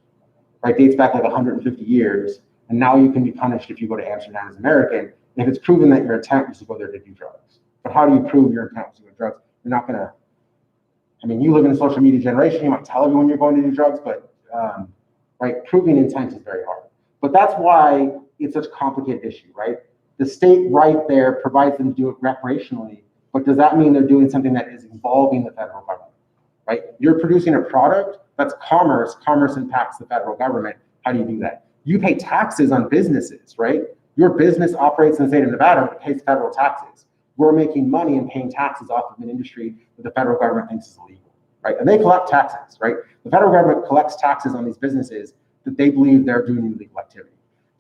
right, dates back like 150 years, and now you can be punished if you go to Amsterdam as an American, if it's proven that your intent was to go there to do drugs. But how do you prove your intent was to do drugs? You're not gonna, I mean, you live in a social media generation, you might tell everyone you're going to do drugs, but right, proving intent is very hard. But that's why it's such a complicated issue, right? The state right there provides them to do it recreationally, but does that mean they're doing something that is involving the federal government, right? You're producing a product, that's commerce. Commerce impacts the federal government. How do you do that? You pay taxes on businesses, right? Your business operates in the state of Nevada, it pays federal taxes. We're making money and paying taxes off of an industry that the federal government thinks is illegal, right? And they collect taxes, right? The federal government collects taxes on these businesses that they believe they're doing illegal activity.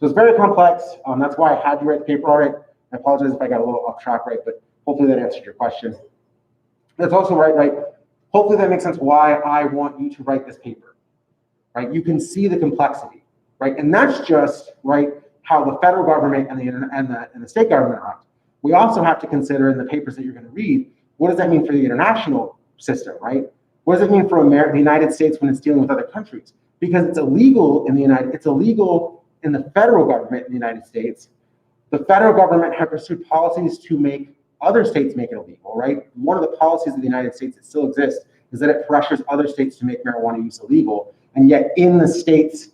So it's very complex. That's why I had you write the paper on it. I apologize if I got a little off track, right? But hopefully that answered your question. That's also right? Hopefully that makes sense why I want you to write this paper, right? You can see the complexity, right? And that's just, right, how the federal government and the state government act. We also have to consider in the papers that you're going to read, what does that mean for the international system, right? What does it mean for the United States when it's dealing with other countries? Because it's illegal in it's illegal in the federal government in the United States. The federal government have pursued policies to make other states make it illegal, right? One of the policies of the United States that still exists is that it pressures other states to make marijuana use illegal. And yet in the states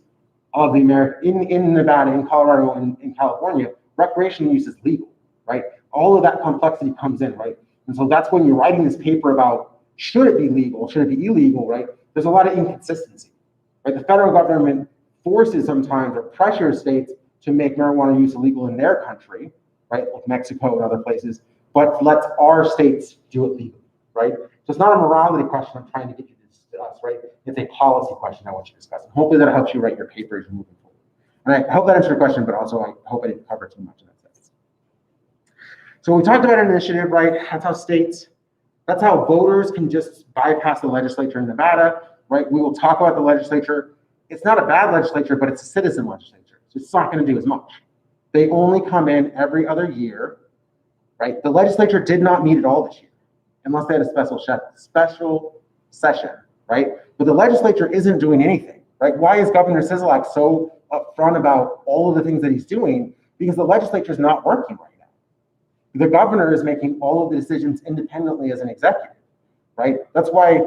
of the America, in Nevada, in Colorado, and in California, recreational use is legal, right? All of that complexity comes in, right? And so that's when you're writing this paper about, should it be legal, should it be illegal, right? There's a lot of inconsistency, right? The federal government forces sometimes or pressures states to make marijuana use illegal in their country, right? Like Mexico and other places, but lets our states do it legally, right? So it's not a morality question I'm trying to get you to discuss, right? It's a policy question I want you to discuss. And hopefully that helps you write your papers moving forward. And I hope that answered your question, but also I hope I didn't cover too much in that sense. So we talked about an initiative, right? That's how voters can just bypass the legislature in Nevada, right? We will talk about the legislature. It's not a bad legislature, but it's a citizen legislature. So it's not going to do as much. They only come in every other year, right? The legislature did not meet at all this year, unless they had a special session, right? But the legislature isn't doing anything, right? Why is Governor Sisolak so upfront about all of the things that he's doing? Because the legislature is not working right now. The governor is making all of the decisions independently as an executive, right? That's why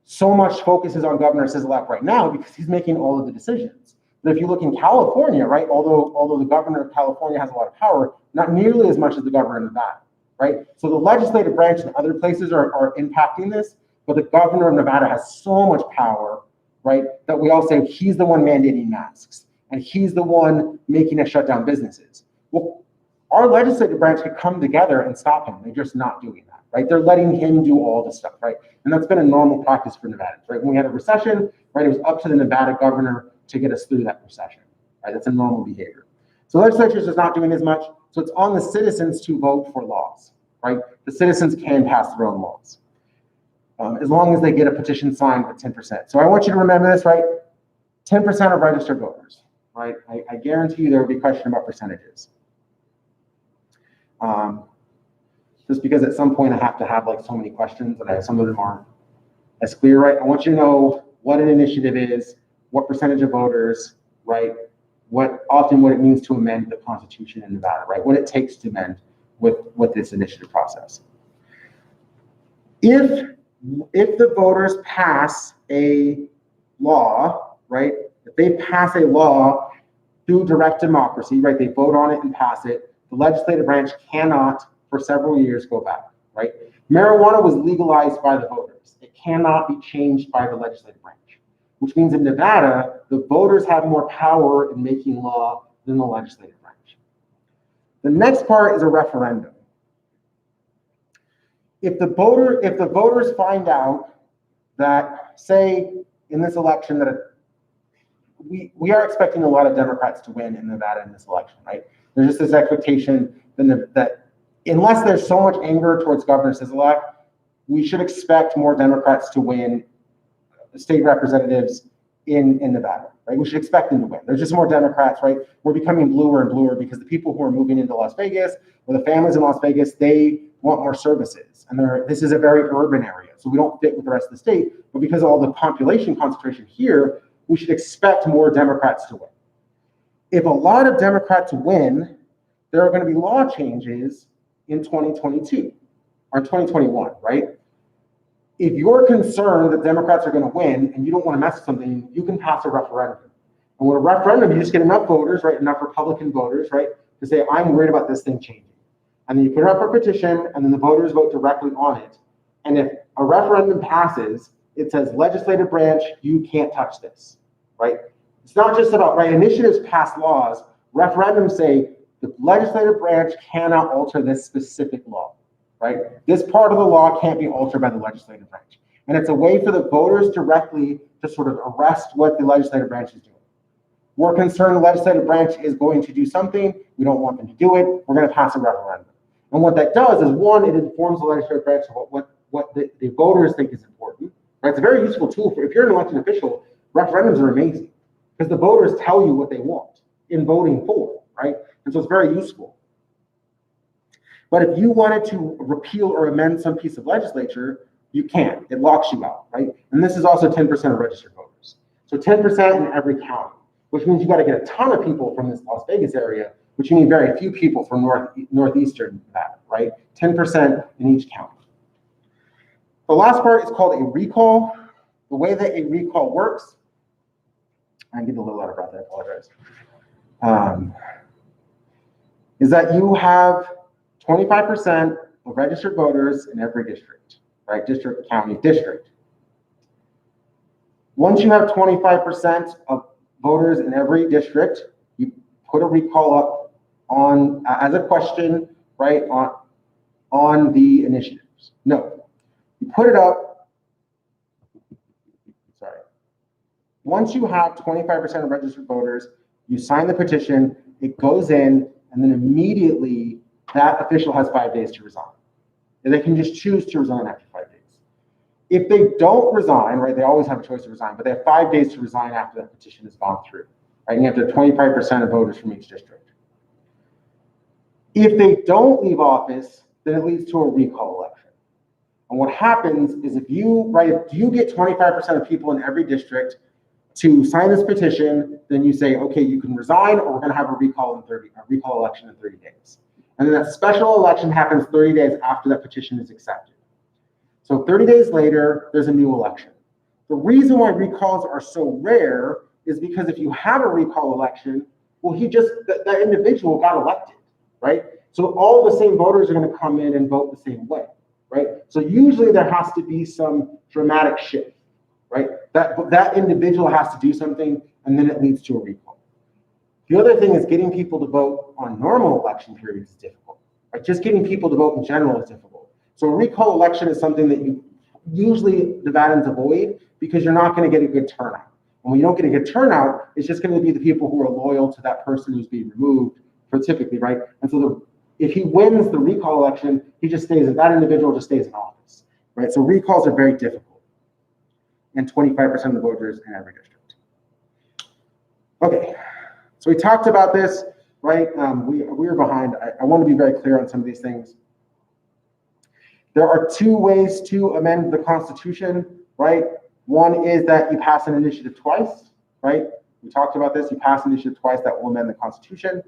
so much focus is on Governor Sisolak right now, because he's making all of the decisions. But if you look in California, right, although the governor of California has a lot of power, not nearly as much as the governor of Nevada, right? So the legislative branch in other places are impacting this, but the governor of Nevada has so much power, right, that we all say he's the one mandating masks, and he's the one making us shut down businesses. Well, our legislative branch could come together and stop him. They're just not doing that, right? They're letting him do all this stuff, right? And that's been a normal practice for Nevadans, right? When we had a recession, right, it was up to the Nevada governor to get us through that recession, right? That's a normal behavior. So legislature is just not doing as much. So it's on the citizens to vote for laws, right? The citizens can pass their own laws, as long as they get a petition signed with 10%. So I want you to remember this, right? 10% of registered voters, right? I guarantee you there will be a question about percentages. Just because at some point I have to have like so many questions and some of them aren't as clear, right? I want you to know what an initiative is, what percentage of voters, right? What it means to amend the Constitution in Nevada, right? What it takes to amend with this initiative process. If the voters pass a law, right? If they pass a law through direct democracy, right? They vote on it and pass it. The legislative branch cannot, for several years, go back, right? Marijuana was legalized by the voters. It cannot be changed by the legislative branch, which means in Nevada, the voters have more power in making law than the legislative branch. The next part is a referendum. If the voters find out that, say, in this election, that we are expecting a lot of Democrats to win in Nevada in this election, right? There's just this expectation that unless there's so much anger towards Governor Sisolak, we should expect more Democrats to win state representatives in Nevada, right? We should expect them to win. There's just more Democrats, right? We're becoming bluer and bluer because the people who are moving into Las Vegas, or the families in Las Vegas, they want more services. And this is a very urban area, so we don't fit with the rest of the state. But because of all the population concentration here, we should expect more Democrats to win. If a lot of Democrats win, there are going to be law changes in 2022 or 2021, right? If you're concerned that Democrats are going to win and you don't want to mess with something, you can pass a referendum. And with a referendum, you just get enough voters, right? Enough Republican voters, right? To say, I'm worried about this thing changing. And then you put it up for petition, and then the voters vote directly on it. And if a referendum passes, it says, legislative branch, you can't touch this, right? It's not just about, right? Initiatives pass laws. Referendums say the legislative branch cannot alter this specific law, right? This part of the law can't be altered by the legislative branch. And it's a way for the voters directly to sort of arrest what the legislative branch is doing. We're concerned the legislative branch is going to do something. We don't want them to do it. We're going to pass a referendum. And what that does is, one, it informs the legislative branch of what the voters think is important, right? It's a very useful tool for, if you're an elected official, referendums are amazing because the voters tell you what they want in voting for, right? And so it's very useful. But if you wanted to repeal or amend some piece of legislature, you can't. It locks you out, right? And this is also 10% of registered voters. So 10% in every county, which means you got to get a ton of people from this Las Vegas area, which you need very few people from northeastern Nevada, right? 10% in each county. The last part is called a recall. The way that a recall works, I'm getting a little out of breath, I apologize, is that you have 25% of registered voters in every district, right? District, county, district. Once you have 25% of voters in every district, you put a recall up on as a question, right, on the initiatives. No, you put it up, sorry. Once you have 25% of registered voters, you sign the petition, it goes in, and then immediately that official has 5 days to resign. And they can just choose to resign after 5 days. If they don't resign, right, they always have a choice to resign, but they have 5 days to resign after that petition has gone through. Right? And you have to have 25% of voters from each district. If they don't leave office, then it leads to a recall election. And what happens is if you get 25% of people in every district to sign this petition, then you say, okay, you can resign, or we're going to have a recall election in 30 days. And then that special election happens 30 days after that petition is accepted. So 30 days later, there's a new election. The reason why recalls are so rare is because if you have a recall election, well, that individual got elected, right? So all the same voters are going to come in and vote the same way, right? So usually there has to be some dramatic shift, right? That individual has to do something, and then it leads to a recall. The other thing is getting people to vote on normal election periods is difficult, right? Just getting people to vote in general is difficult. So a recall election is something that you usually Nevadans avoid because you're not going to get a good turnout. And when you don't get a good turnout, it's just going to be the people who are loyal to that person who's being removed, typically, right? And so if he wins the recall election, that individual just stays in office, right? So recalls are very difficult. And 25% of the voters in every district. Okay, so we talked about this, right? We were behind. I want to be very clear on some of these things. There are 2 ways to amend the Constitution, right? One is that you pass an initiative twice, right? We talked about this. You pass an initiative twice that will amend the Constitution.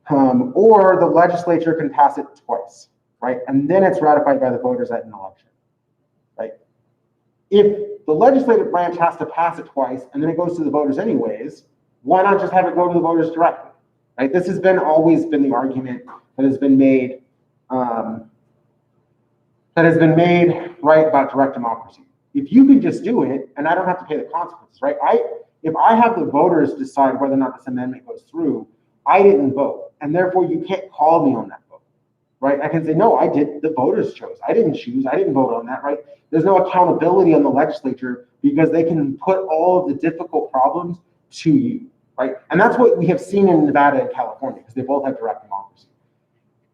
Or the legislature can pass it twice, right? And then it's ratified by the voters at an election, right? If the legislative branch has to pass it twice and then it goes to the voters anyways, why not just have it go to the voters directly, right? This has always been the argument that has been made, right, about direct democracy. If you can just do it and I don't have to pay the consequences, right? If I have the voters decide whether or not this amendment goes through, I didn't vote, and therefore you can't call me on that vote, right? I can say, no, I did, the voters chose. I didn't choose, I didn't vote on that, right? There's no accountability on the legislature because they can put all of the difficult problems to you, right? And that's what we have seen in Nevada and California because they both have direct democracy.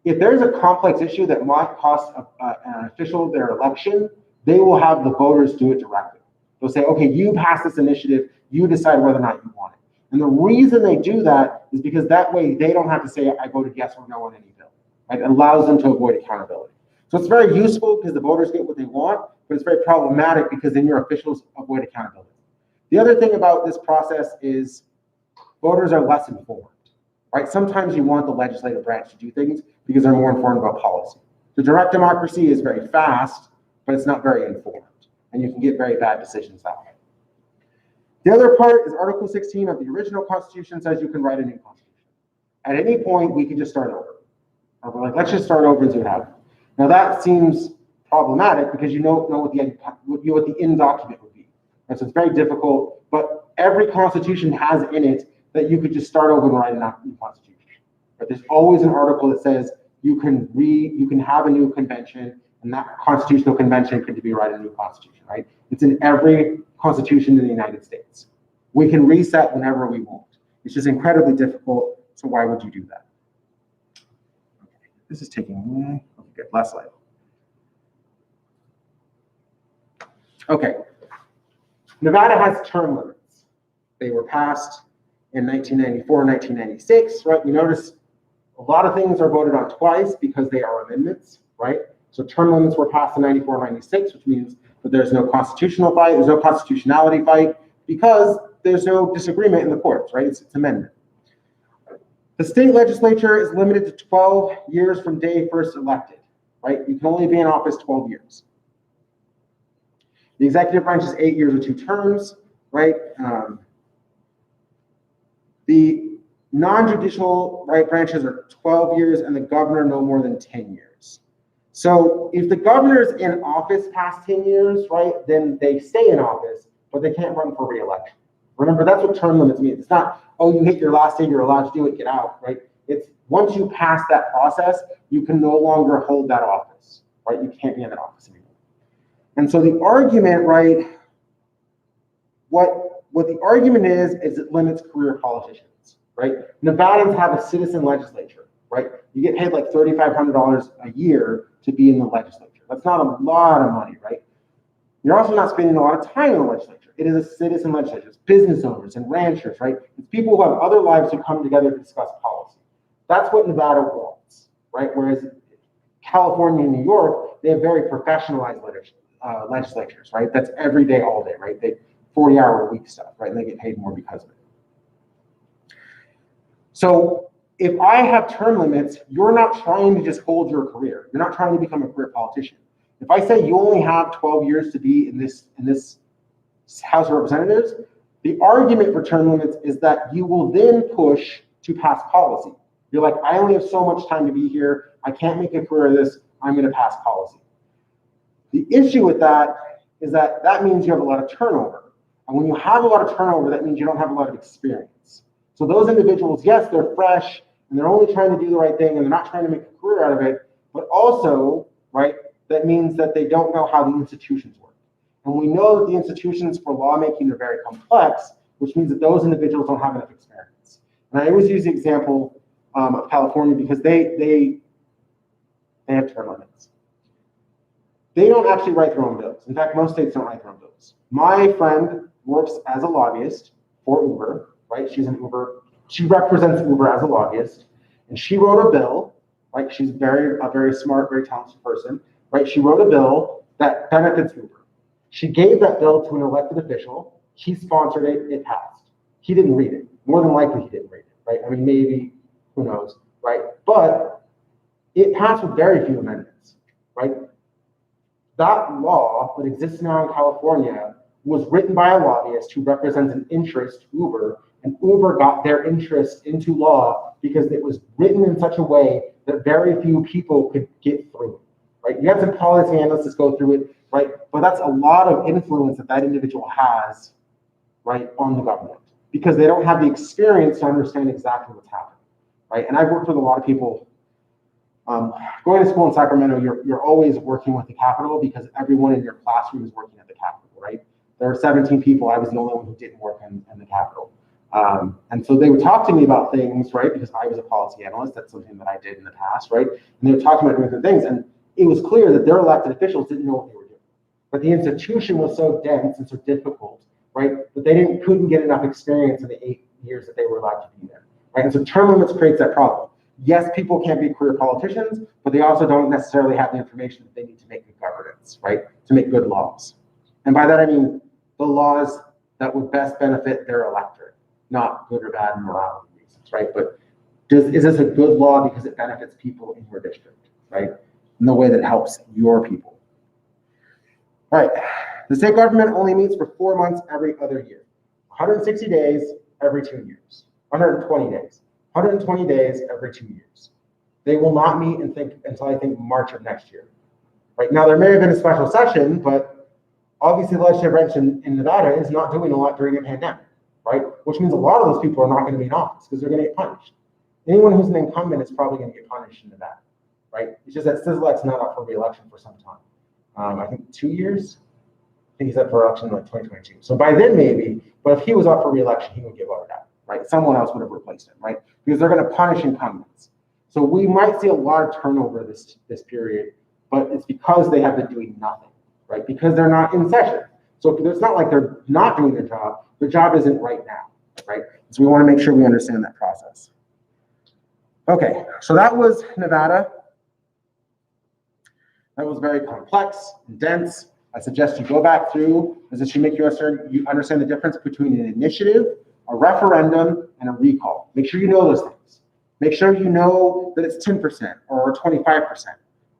If there's a complex issue that might cost an official their election, they will have the voters do it directly. They'll say, okay, you pass this initiative, you decide whether or not you want it. And the reason they do that is because that way they don't have to say, I voted yes or no on any bill. Right? It allows them to avoid accountability. So it's very useful because the voters get what they want, but it's very problematic because then your officials avoid accountability. The other thing about this process is voters are less informed, right? Sometimes you want the legislative branch to do things because they're more informed about policy. The direct democracy is very fast, but it's not very informed, and you can get very bad decisions that way. The other part is Article 16 of the original Constitution says you can write a new Constitution. At any point, we can just start over. Or we're like, let's just start over and see what happens. Now that seems problematic because you don't know what the end document would be. And so it's very difficult, but every Constitution has in it that you could just start over and write a new Constitution. But there's always an article that says you can have a new convention, and that constitutional convention could be write a new Constitution, right? It's in every Constitution in the United States. We can reset whenever we want. It's just incredibly difficult, so why would you do that? Okay. This is taking, okay, last slide. Okay, Nevada has term limits. They were passed in 1994, 1996, right? You notice a lot of things are voted on twice because they are amendments, right? So term limits were passed in 94, 96, which means that there's no constitutional fight, there's no constitutionality fight, because there's no disagreement in the courts, right? It's amendment. The state legislature is limited to 12 years from day first elected, right? You can only be in office 12 years. The executive branch is 8 years or 2 terms, right? The non-judicial branches are 12 years, and the governor no more than 10 years. So if the governor's in office past 10 years, right, then they stay in office, but they can't run for re-election. Remember, that's what term limits mean. It's not, oh, you hit your last day, you're allowed to do it, get out, right? It's once you pass that process, you can no longer hold that office, right? You can't be in that office anymore. And so the argument, right, what the argument is it limits career politicians, right? Nevadans have a citizen legislature, right? You get paid like $3,500 a year to be in the legislature. That's not a lot of money, right? You're also not spending a lot of time in the legislature. It is a citizen legislature. It's business owners and ranchers, right? It's people who have other lives who come together to discuss policy. That's what Nevada wants, right? Whereas California and New York, they have very professionalized legislatures, right? That's every day, all day, right? They 40-hour-a-week stuff, right? And they get paid more because of it. So if I have term limits, you're not trying to just hold your career. You're not trying to become a career politician. If I say you only have 12 years to be in this House of Representatives, the argument for term limits is that you will then push to pass policy. You're like, I only have so much time to be here. I can't make a career of this. I'm going to pass policy. The issue with that is that that means you have a lot of turnover. And when you have a lot of turnover, that means you don't have a lot of experience. So those individuals, yes, they're fresh and they're only trying to do the right thing and they're not trying to make a career out of it, but also, right, that means that they don't know how the institutions work. And we know that the institutions for lawmaking are very complex, which means that those individuals don't have enough experience. And I always use the example of California because they have term limits. They don't actually write their own bills. In fact, most states don't write their own bills. My friend works as a lobbyist for Uber, right? She's an Uber. She represents Uber as a lobbyist, and she wrote a bill. Right? She's a very smart, very talented person. Right? She wrote a bill that benefits Uber. She gave that bill to an elected official. He sponsored it. It passed. He didn't read it. More than likely, he didn't read it. Right? I mean, maybe, who knows? Right? But it passed with very few amendments. Right? That law that exists now in California was written by a lobbyist who represents an interest, Uber, and Uber got their interest into law because it was written in such a way that very few people could get through it, right? You have some policy analysts go through it, right? But that's a lot of influence that that individual has, right, on the government because they don't have the experience to understand exactly what's happening, right? And I've worked with a lot of people. Going to school in Sacramento, you're always working with the Capitol because everyone in your classroom is working at the Capitol, right? There were 17 people. I was the only one who didn't work in the Capitol. And so they would talk to me about things, right? Because I was a policy analyst. That's something that I did in the past, right? And they would talk to me about different things. And it was clear that their elected officials didn't know what they were doing. But the institution was so dense and so difficult, right? That they couldn't get enough experience in the 8 years that they were allowed to be there, right? And so term limits creates that problem. Yes, people can be career politicians, but they also don't necessarily have the information that they need to make good governance, right? To make good laws. And by that, I mean the laws that would best benefit their electorate, not good or bad morality reasons, right? But is this a good law because it benefits people in your district, right? In the way that helps your people. All right, the state government only meets for 4 months every other year. 160 days every 2 years. 120 days. 120 days every 2 years. They will not meet until I think March of next year. Right now, there may have been a special session, but obviously the legislative branch in Nevada is not doing a lot during a pandemic, right? Which means a lot of those people are not going to be in office because they're going to get punished. Anyone who's an incumbent is probably going to get punished in Nevada, right? It's just that Sisolak's not up for re-election for some time. I think 2 years. I think he's up for election in like 2022. So by then maybe, but if he was up for re-election, he would get voted out. Right? Someone else would have replaced him, right? Because they're going to punish incumbents. So we might see a lot of turnover this period, but it's because they have been doing nothing, right? Because they're not in session. So it's not like they're not doing their job. Their job isn't right now, right? So we want to make sure we understand that process. Okay, so that was Nevada. That was very complex and dense. I suggest you go back through, as it should make you understand the difference between an initiative, a referendum, and a recall. Make sure you know those things. Make sure you know that it's 10% or 25%,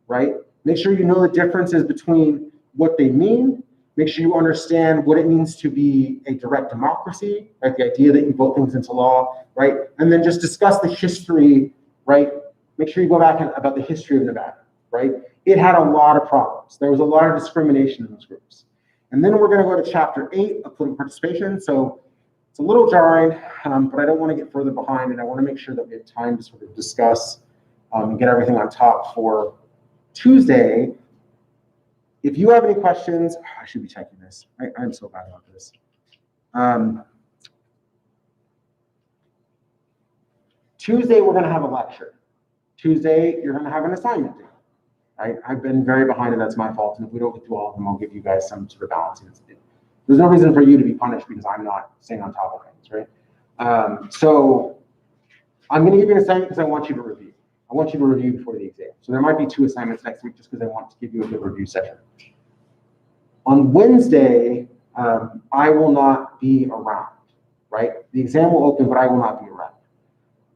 right? Make sure you know the differences between what they mean. Make sure you understand what it means to be a direct democracy, right? The idea that you vote things into law, right? And then just discuss the history, right? Make sure you go back about the history of Nevada, right? It had a lot of problems. There was a lot of discrimination in those groups. And then we're going to go to chapter 8 of political participation. So it's a little jarring, but I don't want to get further behind, and I want to make sure that we have time to sort of discuss and get everything on top for Tuesday. If you have any questions, I should be checking this. I'm so bad about this. Tuesday, we're going to have a lecture, Tuesday, you're gonna have an assignment due. Right? I've been very behind, and that's my fault. And if we don't get through all of them, I'll give you guys some sort of balancing. There's no reason for you to be punished because I'm not staying on top of things, right? So I'm going to give you an assignment because I want you to review. I want you to review before the exam. So there might be 2 assignments next week just because I want to give you a good review session. On Wednesday, I will not be around, right? The exam will open, but I will not be around.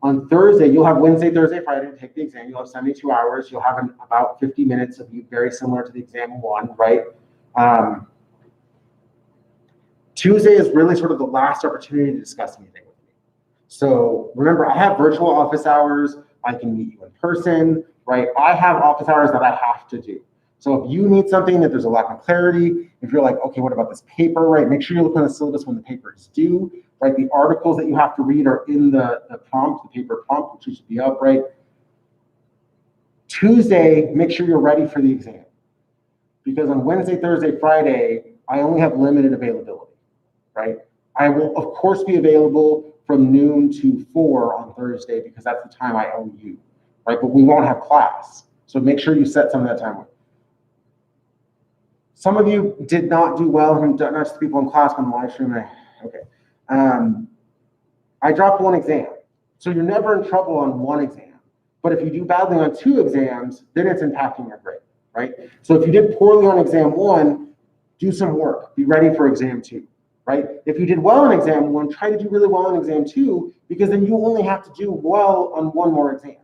On Thursday, you'll have Wednesday, Thursday, Friday to take the exam. You'll have 72 hours. You'll have about 50 minutes of you, very similar to the exam 1, right? Tuesday is really sort of the last opportunity to discuss anything with me. So remember, I have virtual office hours. I can meet you in person, right? I have office hours that I have to do. So if you need something, if there's a lack of clarity, if you're like, okay, what about this paper, right? Make sure you look on the syllabus when the paper is due, right? The articles that you have to read are in the prompt, the paper prompt, which should be up, right? Tuesday, make sure you're ready for the exam. Because on Wednesday, Thursday, Friday, I only have limited availability, right? I will, of course, be available from noon to 4 on Thursday because that's the time I owe you, right? But we won't have class. So make sure you set some of that time with. Some of you did not do well, and not just the people in class on the live stream. Okay. I dropped 1 exam. So you're never in trouble on 1 exam. But if you do badly on 2 exams, then it's impacting your grade, right? So if you did poorly on exam 1, do some work. Be ready for exam 2, right? If you did well in exam 1, try to do really well in exam 2, because then you only have to do well on 1 more exam.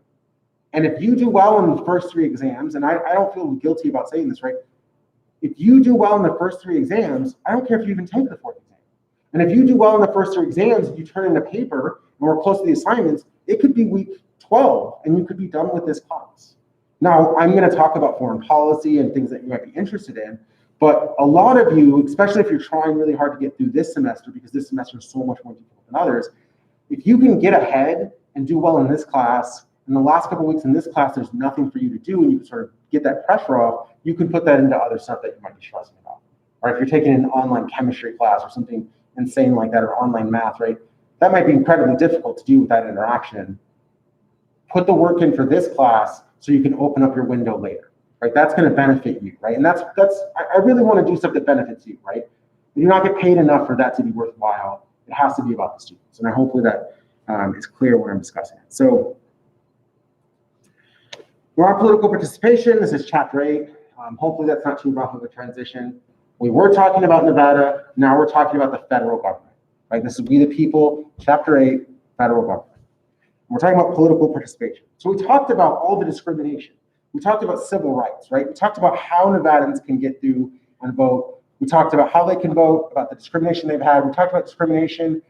And if you do well in the first 3 exams, and I don't feel guilty about saying this, right? If you do well in the first 3 exams, I don't care if you even take the 4th exam. And if you do well in the first 3 exams, you turn in a paper, and we're close to the assignments, it could be week 12, and you could be done with this class. Now, I'm going to talk about foreign policy and things that you might be interested in, but a lot of you, especially if you're trying really hard to get through this semester, because this semester is so much more difficult than others, if you can get ahead and do well in this class, in the last couple of weeks in this class, there's nothing for you to do, and you can sort of get that pressure off, you can put that into other stuff that you might be stressing about. Or if you're taking an online chemistry class or something insane like that, or online math, right? That might be incredibly difficult to do with that interaction. Put the work in for this class so you can open up your window later, right? That's going to benefit you, right? And I really want to do stuff that benefits you, right? You do not get paid enough for that to be worthwhile. It has to be about the students. And hopefully that is clear when I'm discussing it. So we're on political participation. This is chapter 8. Hopefully that's not too rough of a transition. We were talking about Nevada. Now we're talking about the federal government, right? This is We the People, chapter 8, federal government. We're talking about political participation. So we talked about all the discrimination. We talked about civil rights, right? We talked about how Nevadans can get through and vote. We talked about how they can vote, about the discrimination they've had. We talked about discrimination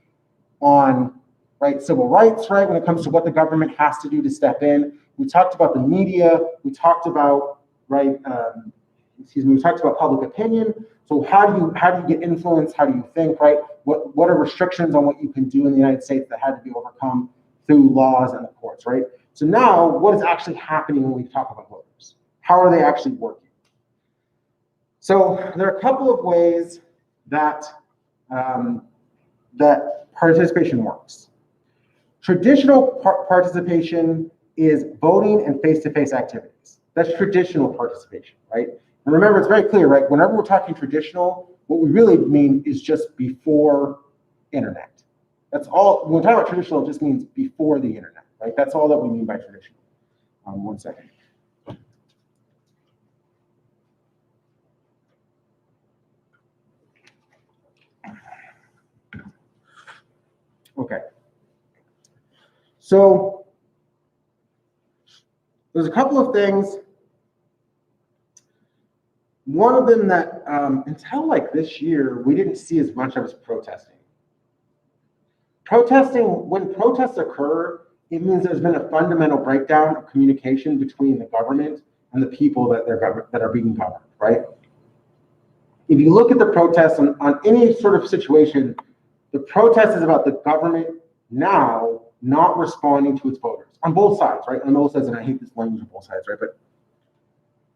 on, right, civil rights, right, when it comes to what the government has to do to step in. We talked about the media. We talked about, right, we talked about public opinion. So how do you get influence? How do you think, right? What are restrictions on what you can do in the United States that had to be overcome through laws and the courts, right? So now, what is actually happening when we talk about voters? How are they actually working? So there are a couple of ways that that participation works. Traditional participation is voting and face-to-face activities. That's traditional participation, right? And remember, it's very clear, right? Whenever we're talking traditional, what we really mean is just before internet. That's all. When we talk about traditional, it just means before the internet, right? That's all that we mean by traditional. 1 second. Okay. So there's a couple of things. One of them that until like this year, we didn't see as much of as protesting. When protests occur, it means there's been a fundamental breakdown of communication between the government and the people that are being governed, right? If you look at the protests on any sort of situation, the protest is about the government now not responding to its voters on both sides, right? On both sides, and I hate this language on both sides, right? But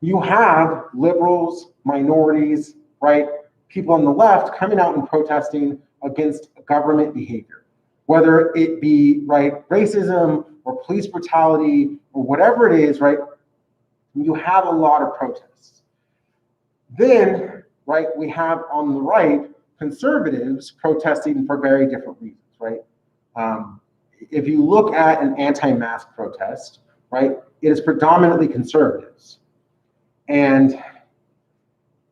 you have liberals, minorities, right? People on the left coming out and protesting against government behavior, whether it be, right, racism or police brutality or whatever it is, right, you have a lot of protests. Then, right, we have on the right conservatives protesting for very different reasons, right? If you look at an anti-mask protest, right, it is predominantly conservatives. And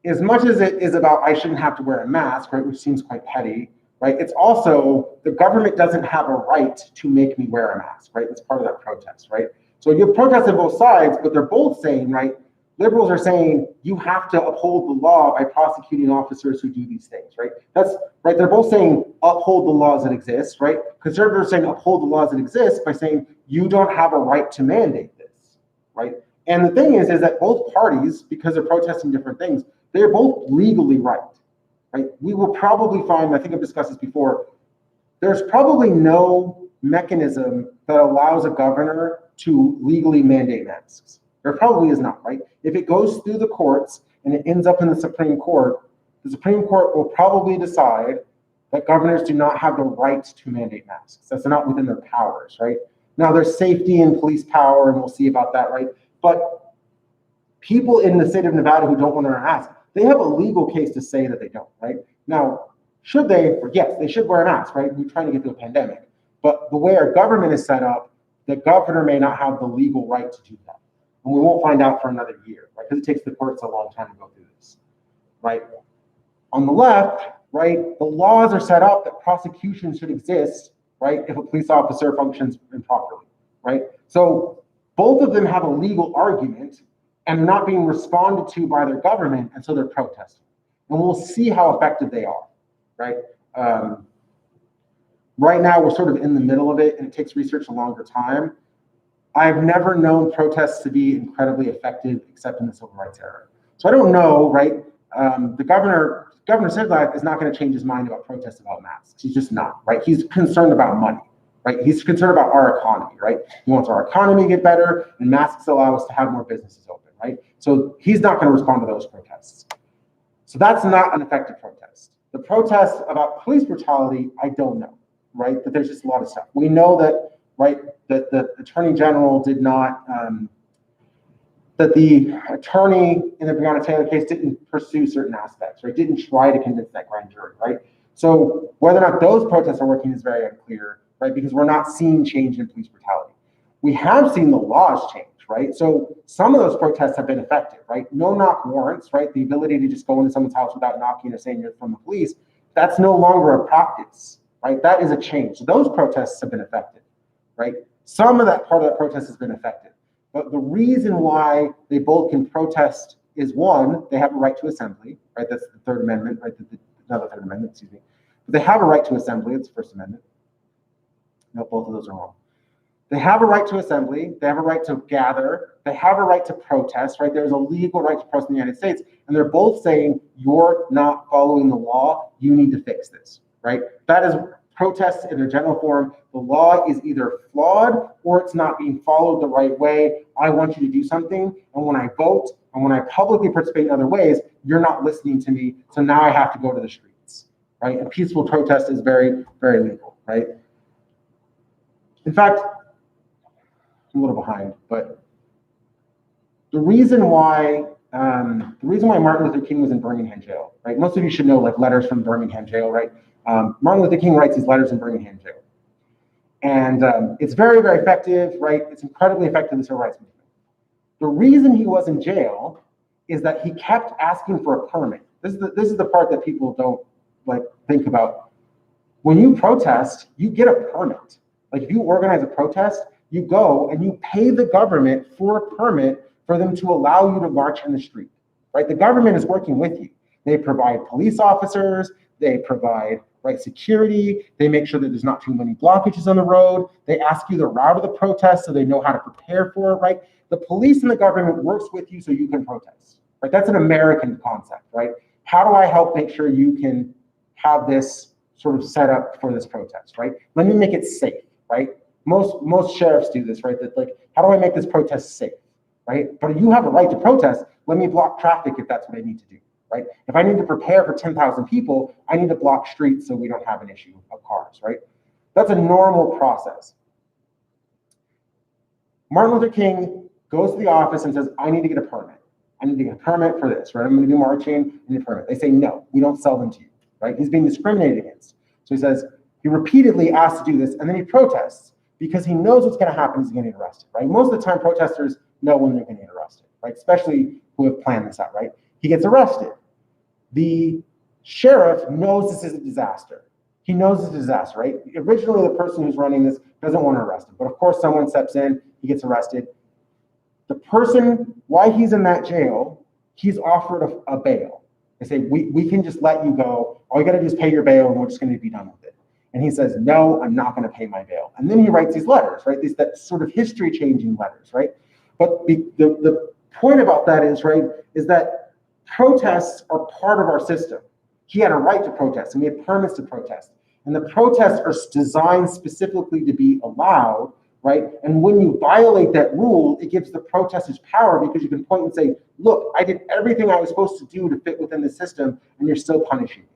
as much as it is about I shouldn't have to wear a mask, right, which seems quite petty, right, it's also the government doesn't have a right to make me wear a mask, right? That's part of that protest, right? So you have protests on both sides, but they're both saying, right, liberals are saying you have to uphold the law by prosecuting officers who do these things, right? That's right. They're both saying uphold the laws that exist, right? Conservatives are saying uphold the laws that exist by saying you don't have a right to mandate this, right? And the thing is that both parties, because they're protesting different things, they're both legally right, right? We will probably find, I think I've discussed this before, there's probably no mechanism that allows a governor to legally mandate masks. There probably is not, right? If it goes through the courts and it ends up in the Supreme Court will probably decide that governors do not have the right to mandate masks. That's not within their powers, right? Now there's safety and police power, and we'll see about that, right? But people in the state of Nevada who don't want to wear a mask, they have a legal case to say that they don't, right? Now, should they? Yes, they should wear a mask, right? We're trying to get through a pandemic. But the way our government is set up, the governor may not have the legal right to do that. And we won't find out for another year, right? Because it takes the courts a long time to go through this, right? On the left, right, the laws are set up that prosecution should exist, right, if a police officer functions improperly, right? So both of them have a legal argument and they're not being responded to by their government, and so they're protesting. And we'll see how effective they are, right? Right now, we're sort of in the middle of it, and it takes research a longer time. I've never known protests to be incredibly effective except in the civil rights era. So I don't know, right? The Governor Sedgwick is not going to change his mind about protests about masks. He's just not, right? He's concerned about money, right? He's concerned about our economy, right? He wants our economy to get better, and masks allow us to have more businesses open, right? So he's not going to respond to those protests. So that's not an effective protest. The protests about police brutality, I don't know, right? But there's just a lot of stuff. We know that, right, that the attorney general did not, that the attorney in the Breonna Taylor case didn't pursue certain aspects, right? Didn't try to convince that grand jury, right? So whether or not those protests are working is very unclear, right? Because we're not seeing change in police brutality. We have seen the laws change, right? So some of those protests have been effective, right? No knock warrants, right? The ability to just go into someone's house without knocking or saying you're from the police, that's no longer a practice, right? That is a change. So those protests have been effective, right? Some of that part of that protest has been effective. But the reason why they both can protest is one, they have a right to assembly, right? That's the Third Amendment, right? Not the Third Amendment, excuse me. But they have a right to assembly, it's the First Amendment. No, both of those are wrong. They have a right to assembly, they have a right to gather, they have a right to protest, right? There's a legal right to protest in the United States, and they're both saying, you're not following the law, you need to fix this, right? That is protests in their general form. The law is either flawed or it's not being followed the right way. I want you to do something, and when I vote, and when I publicly participate in other ways, you're not listening to me, so now I have to go to the streets, right? And peaceful protest is very, very legal, right? In fact, I'm a little behind, but the reason why Martin Luther King was in Birmingham jail, right? Most of you should know, like, letters from Birmingham jail, right? Martin Luther King writes these letters in Birmingham jail. And it's very, very effective, right? It's incredibly effective in the civil rights movement. The reason he was in jail is that he kept asking for a permit. This is the part that people don't think about. When you protest, you get a permit. Like, if you organize a protest, you go and you pay the government for a permit for them to allow you to march in the street, right? The government is working with you. They provide police officers, they provide, right, security, they make sure that there's not too many blockages on the road, they ask you the route of the protest so they know how to prepare for it, right? The police and the government works with you so you can protest, right? That's an American concept, right? How do I help make sure you can have this sort of set up for this protest, right? Let me make it safe, right? Most sheriffs do this, right? That, like, how do I make this protest safe, right? But you have a right to protest. Let me block traffic if that's what I need to do, right? If I need to prepare for 10,000 people, I need to block streets so we don't have an issue of cars, right? That's a normal process. Martin Luther King goes to the office and says, I need to get a permit. I need to get a permit for this, right? I'm going to do marching, I need a permit. They say, no, we don't sell them to you, right? He's being discriminated against. So he says, he repeatedly asks to do this, and then he protests because he knows what's going to happen is he's going to get arrested, right? Most of the time, protesters know when they're going to get arrested, right? Especially who have planned this out, right? He gets arrested. The sheriff knows this is a disaster. He knows it's a disaster, right? Originally, the person who's running this doesn't want to arrest him, but of course, someone steps in, he gets arrested. The person, why he's in that jail, he's offered a bail. They say, we can just let you go. All you got to do is pay your bail, and we're just going to be done with it. And he says, no, I'm not going to pay my bail. And then he writes these letters, right? These that sort of history-changing letters, right? But the point about that is, right, is that protests are part of our system. He had a right to protest, and we had permits to protest. And the protests are designed specifically to be allowed, right? And when you violate that rule, it gives the protesters power because you can point and say, look, I did everything I was supposed to do to fit within the system, and you're still punishing me,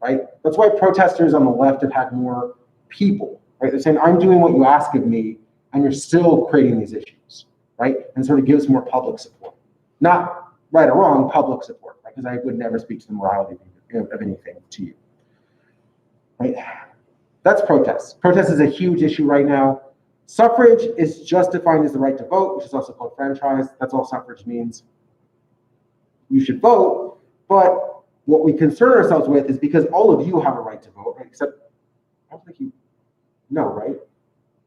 right? That's why protesters on the left have had more people, right? They're saying, I'm doing what you ask of me, and you're still creating these issues, right? And sort of gives more public support. Not right or wrong, public support, right? Because I would never speak to the morality of anything to you, right? That's protest. Protest is a huge issue right now. Suffrage is just defined as the right to vote, which is also called franchise. That's all suffrage means. You should vote, but what we concern ourselves with is because all of you have a right to vote, right? Except, I don't think you know, right?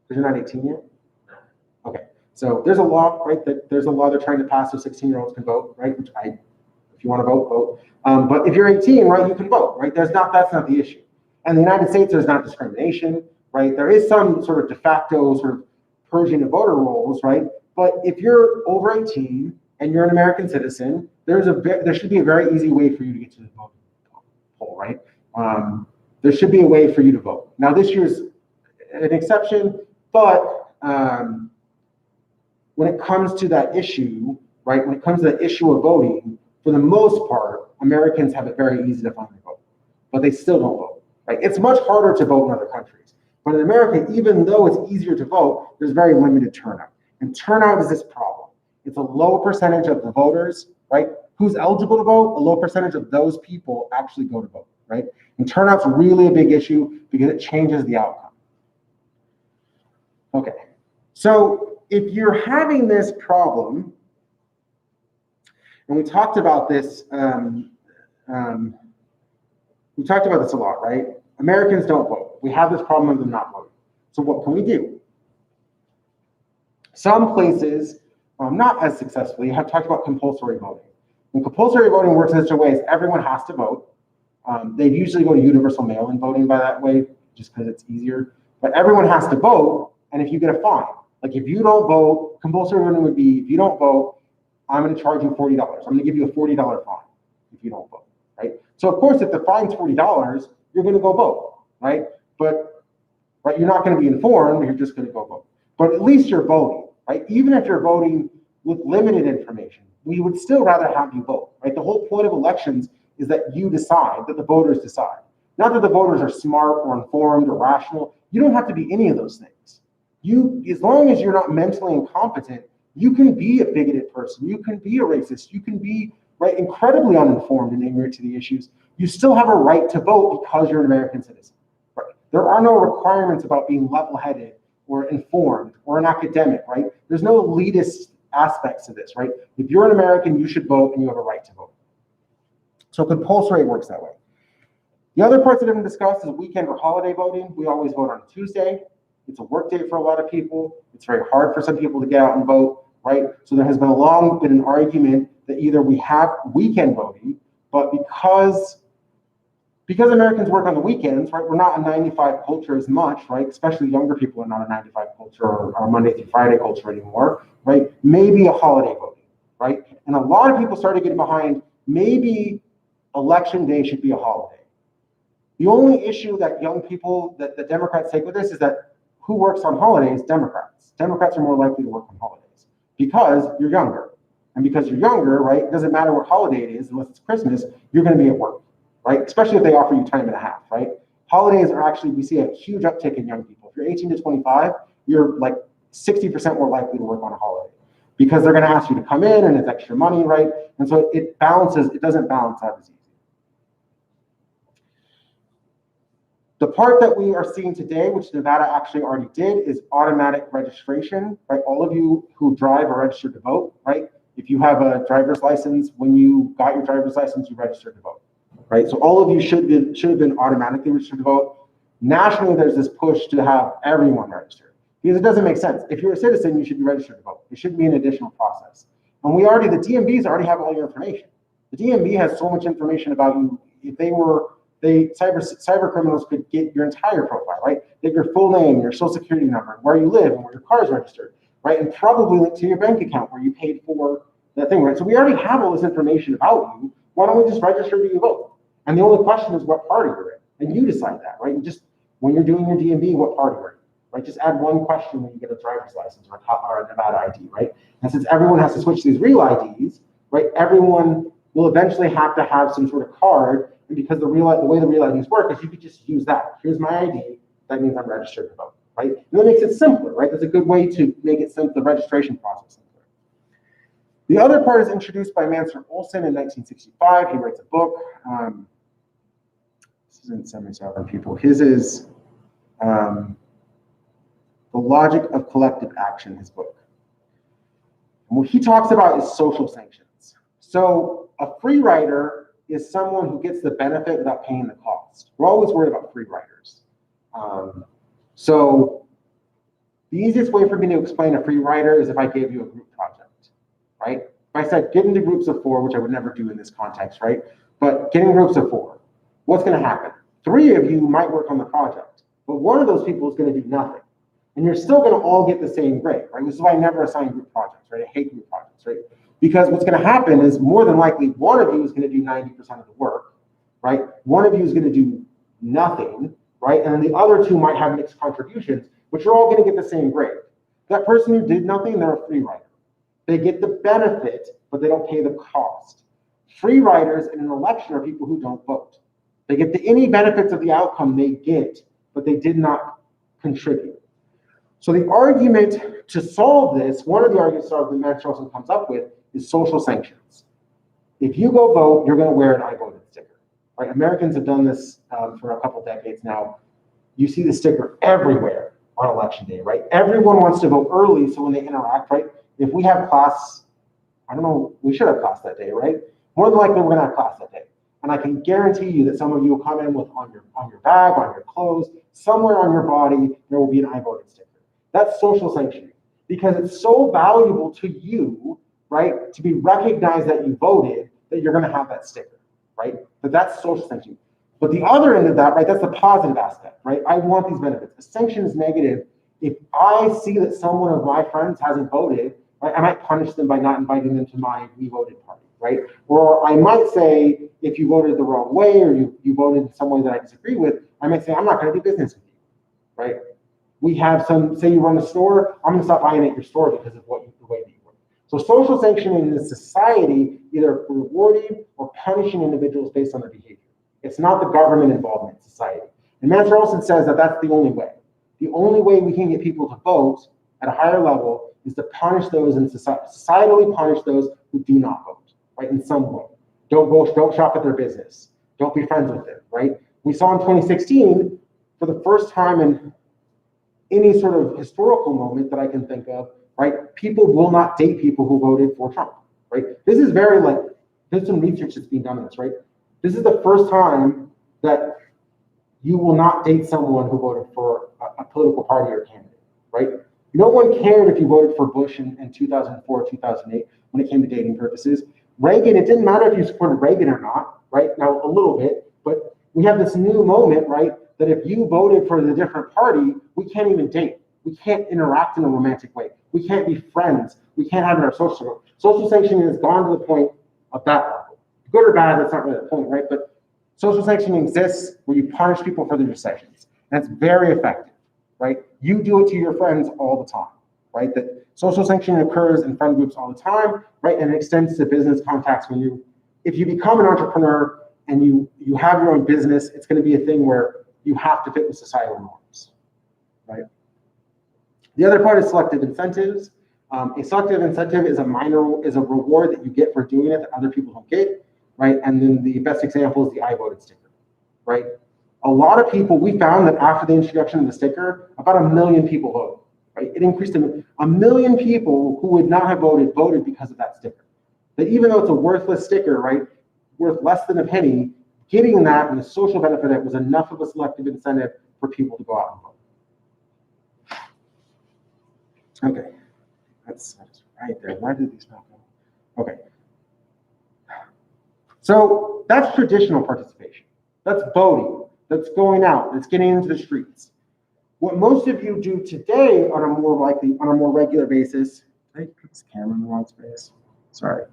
Because you're not 18 yet? Okay, so there's a law, right? There's a law they're trying to pass so 16-year-olds can vote, right? Which if you want to vote, vote. But if you're 18, right, you can vote, right? That's not the issue. And the United States, there's not discrimination, right? There is some sort of de facto sort of purging of voter rolls, right? But if you're over 18 and you're an American citizen, there should be a very easy way for you to get to the vote poll, right? There should be a way for you to vote. Now, this year's an exception, but when it comes to that issue, right? When it comes to the issue of voting, for the most part, Americans have it very easy to finally vote, but they still don't vote, right? It's much harder to vote in other countries. But in America, even though it's easier to vote, there's very limited turnout. And turnout is this problem. It's a low percentage of the voters, right? Who's eligible to vote? A low percentage of those people actually go to vote, right? And turnout's really a big issue because it changes the outcome. Okay, so if you're having this problem, and we talked about this, we talked about this a lot, right? Americans don't vote. We have this problem of them not voting. So what can we do? Some places, not as successfully, have talked about compulsory voting. And compulsory voting works in such a way as everyone has to vote. They usually go to universal mail-in voting by that way, just because it's easier. But everyone has to vote, and if you get a fine, like if you don't vote, compulsory voting would be, if you don't vote, I'm going to charge you $40. I'm going to give you a $40 fine if you don't vote, right? So of course, if the fine's $40, you're going to go vote, right? But right, you're not going to be informed, you're just going to go vote. But at least you're voting, right? Even if you're voting with limited information, we would still rather have you vote, right? The whole point of elections is that you decide, that the voters decide. Not that the voters are smart or informed or rational. You don't have to be any of those things. As long as you're not mentally incompetent, you can be a bigoted person. You can be a racist. You can be, right, incredibly uninformed and ignorant to the issues. You still have a right to vote because you're an American citizen. Right? There are no requirements about being level-headed or informed or an academic, right? There's no elitist aspects to this, right? If you're an American, you should vote and you have a right to vote. So compulsory works that way. The other parts that have been discussed is weekend or holiday voting. We always vote on Tuesday. It's a work day for a lot of people. It's very hard for some people to get out and vote, right? So there has been an argument that either we have weekend voting, but because Americans work on the weekends, right? We're not a 9-to-5 culture as much, right? Especially younger people are not a 9-to-5 culture or Monday through Friday culture anymore, right? Maybe a holiday voting, right? And a lot of people started getting behind maybe election day should be a holiday. The only issue that young people, that the Democrats take with this is that who works on holidays? Democrats. Democrats are more likely to work on holidays because you're younger. And because you're younger, right, it doesn't matter what holiday it is, unless it's Christmas, you're going to be at work, right? Especially if they offer you time and a half, right? Holidays are actually, we see a huge uptick in young people. If you're 18 to 25, you're like 60% more likely to work on a holiday because they're going to ask you to come in and it's extra money, right? And so it doesn't balance out as easy. The part that we are seeing today, which Nevada actually already did, is automatic registration, right? All of you who drive are registered to vote, right? If you have a driver's license, when you got your driver's license, you registered to vote, right? So all of you should have been automatically registered to vote. Nationally, there's this push to have everyone registered because it doesn't make sense. If you're a citizen, you should be registered to vote. It shouldn't be an additional process. And the DMVs already have all your information. The DMV has so much information about you. If cyber criminals could get your entire profile, right? Get your full name, your social security number, where you live, and where your car is registered, right? And probably link to your bank account where you paid for that thing, right? So we already have all this information about you. Why don't we just register to you vote? And the only question is what party you're in, and you decide that, right? And just when you're doing your DMV, what party you're in, right? Just add one question when you get a driver's license or a Nevada ID, right? And since everyone has to switch to these real IDs, right? Everyone will eventually have to have some sort of card. And because the way the real IDs work is you could just use that. Here's my ID. That means I'm registered to vote, right? And that makes it simpler, right? That's a good way to make it simple, the registration process simpler. The other part is introduced by Mansur Olson in 1965. He writes a book. This isn't semi-sovereign people. His is The Logic of Collective Action, his book. And what he talks about is social sanctions. So a free rider is someone who gets the benefit without paying the cost. We're always worried about free riders. So the easiest way for me to explain a free rider is if I gave you a group project, right? If I said get into groups of 4, which I would never do in this context, right? But get in groups of 4, what's gonna happen? 3 of you might work on the project, but one of those people is gonna do nothing. And you're still gonna all get the same grade, right? This is why I never assign group projects, right? I hate group projects, right? Because what's going to happen is more than likely one of you is going to do 90% of the work, right? One of you is going to do nothing, right? And then the other 2 might have mixed contributions, but you're all going to get the same grade. That person who did nothing, they're a free rider. They get the benefit, but they don't pay the cost. Free riders in an election are people who don't vote. They get any benefits of the outcome they get, but they did not contribute. So the argument to solve this, one of the arguments that Mansur Olson comes up with is social sanctions. If you go vote, you're going to wear an I voted sticker, right? Americans have done this for a couple decades now. You see the sticker everywhere on election day, right? Everyone wants to vote early, so when they interact, right? If we have class, I don't know, we should have class that day, right? More than likely, we're going to have class that day. And I can guarantee you that some of you will come in with on your bag, on your clothes, somewhere on your body, there will be an I voted sticker. That's social sanctioning because it's so valuable to you, right, to be recognized that you voted, that you're going to have that sticker, right? But that's social sanctioning. But the other end of that, right, that's the positive aspect, right? I want these benefits. A sanction is negative. If I see that someone of my friends hasn't voted, right, I might punish them by not inviting them to my we voted party, right? Or I might say, if you voted the wrong way or you voted in some way that I disagree with, I might say, I'm not going to do business with you, right? We have say you run a store, I'm going to stop buying at your store because of the way that you work. So social sanctioning in the society, either rewarding or punishing individuals based on their behavior. It's not the government involvement in society. And Mansur Olson says that that's the only way. The only way we can get people to vote at a higher level is to punish those and societally punish those who do not vote, right, in some way. Don't shop at their business. Don't be friends with them, right? We saw in 2016, for the first time in any sort of historical moment that I can think of, right? People will not date people who voted for Trump, right? This is there's some research that's being done on this, right? This is the first time that you will not date someone who voted for a political party or candidate, right? No one cared if you voted for Bush in 2004, 2008, when it came to dating purposes. Reagan, it didn't matter if you supported Reagan or not, right? Now, a little bit, but we have this new moment, right? That if you voted for the different party, we can't even date. We can't interact in a romantic way. We can't be friends. We can't have it in our social circle. Social sanctioning has gone to the point of that level. Good or bad, that's not really the point, right? But social sanctioning exists where you punish people for their decisions. And it's very effective, right? You do it to your friends all the time, right? That social sanctioning occurs in friend groups all the time, right? And it extends to business contacts if you become an entrepreneur and you have your own business, it's going to be a thing where you have to fit with societal norms, right? The other part is selective incentives. A selective incentive is a reward that you get for doing it that other people don't get, right? And then the best example is the I voted sticker, right? A lot of people, we found that after the introduction of the sticker, about 1 million people voted, right? It increased to 1 million people who would not have voted because of that sticker. That even though it's a worthless sticker, right, worth less than a penny, getting that and the social benefit of it was enough of a selective incentive for people to go out and vote. Okay, that's right there. Why did these not go? Okay. So that's traditional participation. That's voting. That's going out. That's getting into the streets. What most of you do today on a more regular basis. Did I put this camera in the wrong space? Sorry.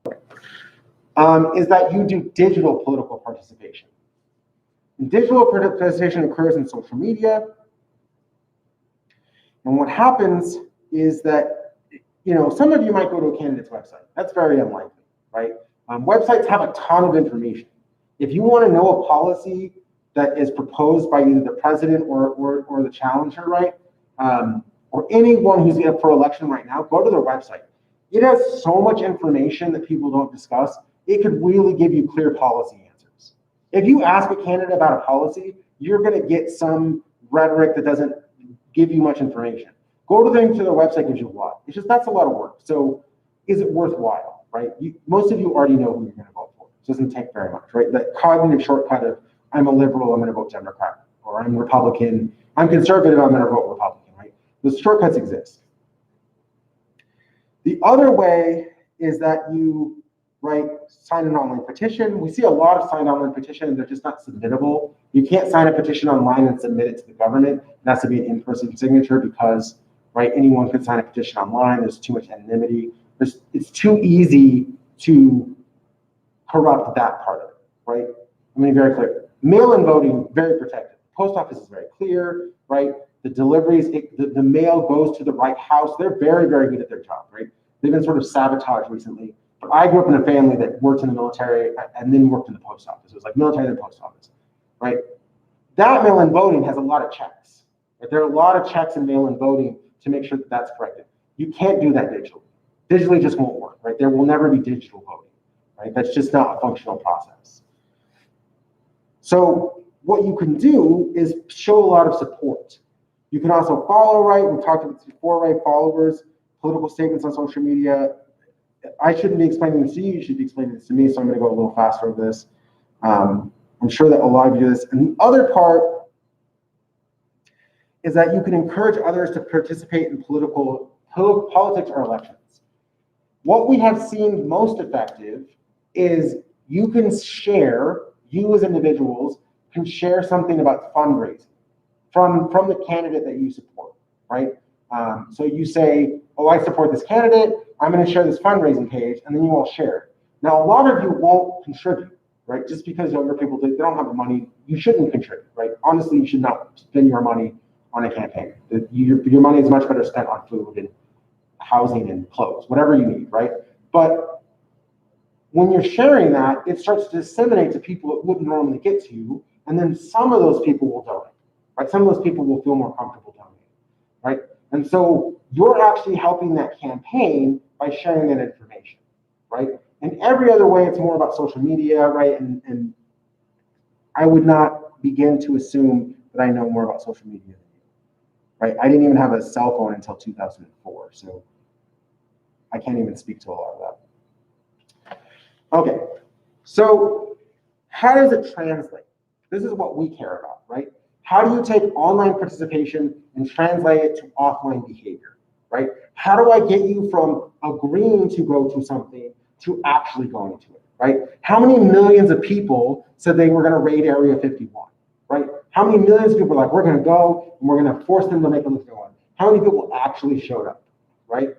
Is that you do digital political participation. And digital participation occurs in social media. And what happens is that, some of you might go to a candidate's website. That's very unlikely, right? Websites have a ton of information. If you want to know a policy that is proposed by either the president or the challenger, right? Or anyone who's up for election right now, go to their website. It has so much information that people don't discuss. It could really give you clear policy answers. If you ask a candidate about a policy, you're going to get some rhetoric that doesn't give you much information. Go to their website gives you a lot. It's just, that's a lot of work. So is it worthwhile, right? Most of you already know who you're going to vote for. It doesn't take very much, right? That cognitive shortcut of I'm a liberal, I'm going to vote Democrat, or I'm Republican, I'm conservative, I'm going to vote Republican, right? Those shortcuts exist. The other way is that you sign an online petition. We see a lot of signed online petitions. They're just not submittable. You can't sign a petition online and submit it to the government. It has to be an in-person signature because, anyone can sign a petition online. There's too much anonymity. It's too easy to corrupt that part of it, right? I mean, very clear. Mail-in voting, very protected. Post office is very clear, right? The deliveries, the mail goes to the right house. They're very, very good at their job, right? They've been sort of sabotaged recently. But I grew up in a family that worked in the military and then worked in the post office. It was like military and post office, right? That mail-in voting has a lot of checks. Right? There are a lot of checks in mail-in voting to make sure that that's corrected. You can't do that digitally. Digitally just won't work, right? There will never be digital voting, right? That's just not a functional process. So what you can do is show a lot of support. You can also follow, right? We talked about this before, right? Followers, political statements on social media. I shouldn't be explaining this to you. You should be explaining this to me. So I'm going to go a little faster with this. I'm sure that a lot of you do this. And the other part is that you can encourage others to participate in politics or elections. What we have seen most effective is you as individuals can share something about fundraising from the candidate that you support, right? So you say, oh, I support this candidate, I'm going to share this fundraising page, and then you all share it. Now, a lot of you won't contribute, right? Just because younger people, they don't have the money, you shouldn't contribute, right? Honestly, you should not spend your money on a campaign. Your money is much better spent on food and housing and clothes, whatever you need, right? But when you're sharing that, it starts to disseminate to people it wouldn't normally get to, and then some of those people will donate, right? Some of those people will feel more comfortable donating, right? And so you're actually helping that campaign by sharing that information, right? And every other way, it's more about social media, right? And I would not begin to assume that I know more about social media than you, right? I didn't even have a cell phone until 2004, so I can't even speak to a lot of that. Okay, so how does it translate? This is what we care about, right? How do you take online participation and translate it to offline behavior, right? How do I get you from agreeing to go to something to actually going to it, right? How many millions of people said they were going to raid Area 51, right? How many millions of people were like, we're going to go and we're going to force them to make a go on? How many people actually showed up, right?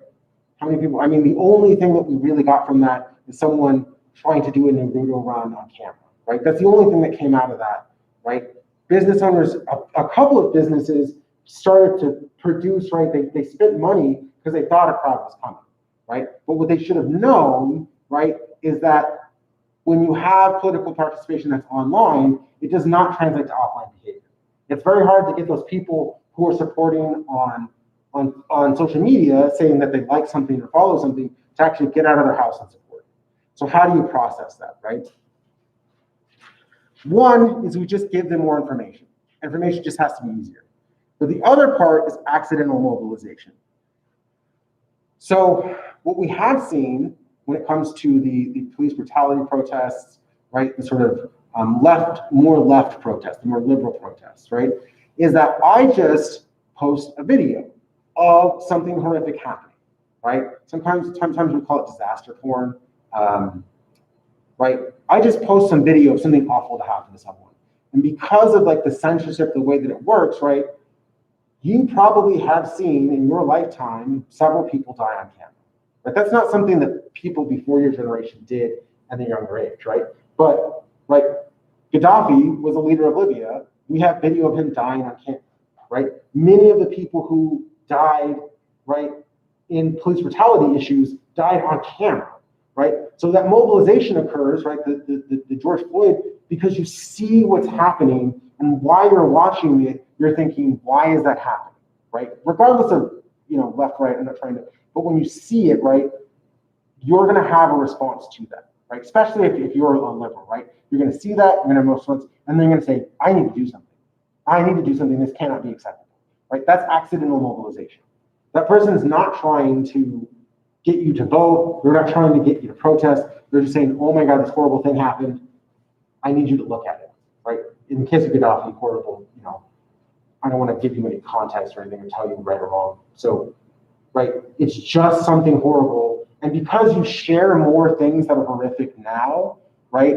How many people? I mean, the only thing that we really got from that is someone trying to do a Naruto run on camera, right? That's the only thing that came out of that, right? Business owners, a couple of businesses started to produce, right? They spent money because they thought a crowd was coming, right? But what they should have known, right, is that when you have political participation that's online, it does not translate to offline behavior. It's very hard to get those people who are supporting on social media, saying that they like something or follow something, to actually get out of their house and support. So how do you process that, right? One is we just give them more information. Information just has to be easier. But the other part is accidental mobilization. So what we have seen when it comes to the police brutality protests, right, the sort of more left protests, the more liberal protests, right, is that I just post a video of something horrific happening, right? Sometimes we call it disaster porn, right? I just post some video of something awful to happen to someone. And because of like the censorship, the way that it works, right, you probably have seen in your lifetime several people die on camera. But that's not something that people before your generation did at a younger age, right? But like Gaddafi was a leader of Libya. We have video of him dying on camera, right? Many of the people who died, right, in police brutality issues died on camera, right? So that mobilization occurs, right, the George Floyd, because you see what's happening, and while you're watching it, you're thinking, why is that happening, right? Regardless of, left, right, I'm not trying to, but when you see it, right, you're gonna have a response to that, right? Especially if you're a liberal, right? You're gonna see that, you're gonna have a response, and then you're gonna say, I need to do something. I need to do something, this cannot be acceptable, right? That's accidental mobilization. That person is not trying to get you to vote, they're not trying to get you to protest, they're just saying, oh my God, this horrible thing happened, I need you to look at it, right? In the case of Gaddafi, horrible, I don't want to give you any context or anything or tell you right or wrong. So, right, it's just something horrible. And because you share more things that are horrific now, right,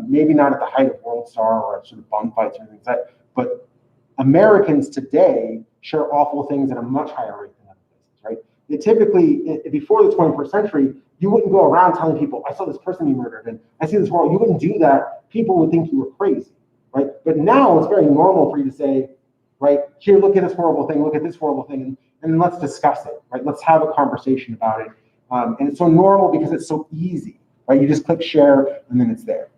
maybe not at the height of World Star or sort of bum fights or things like that, but Americans today share awful things at a much higher rate than other places, right? It typically, before the 21st century, you wouldn't go around telling people, I saw this person you murdered, and I see this horror. You wouldn't do that. People would think you were crazy, right? But now it's very normal for you to say, right, here, look at this horrible thing, look at this horrible thing, and let's discuss it, right? Let's have a conversation about it. And it's so normal because it's so easy, right? You just click share, and then it's there.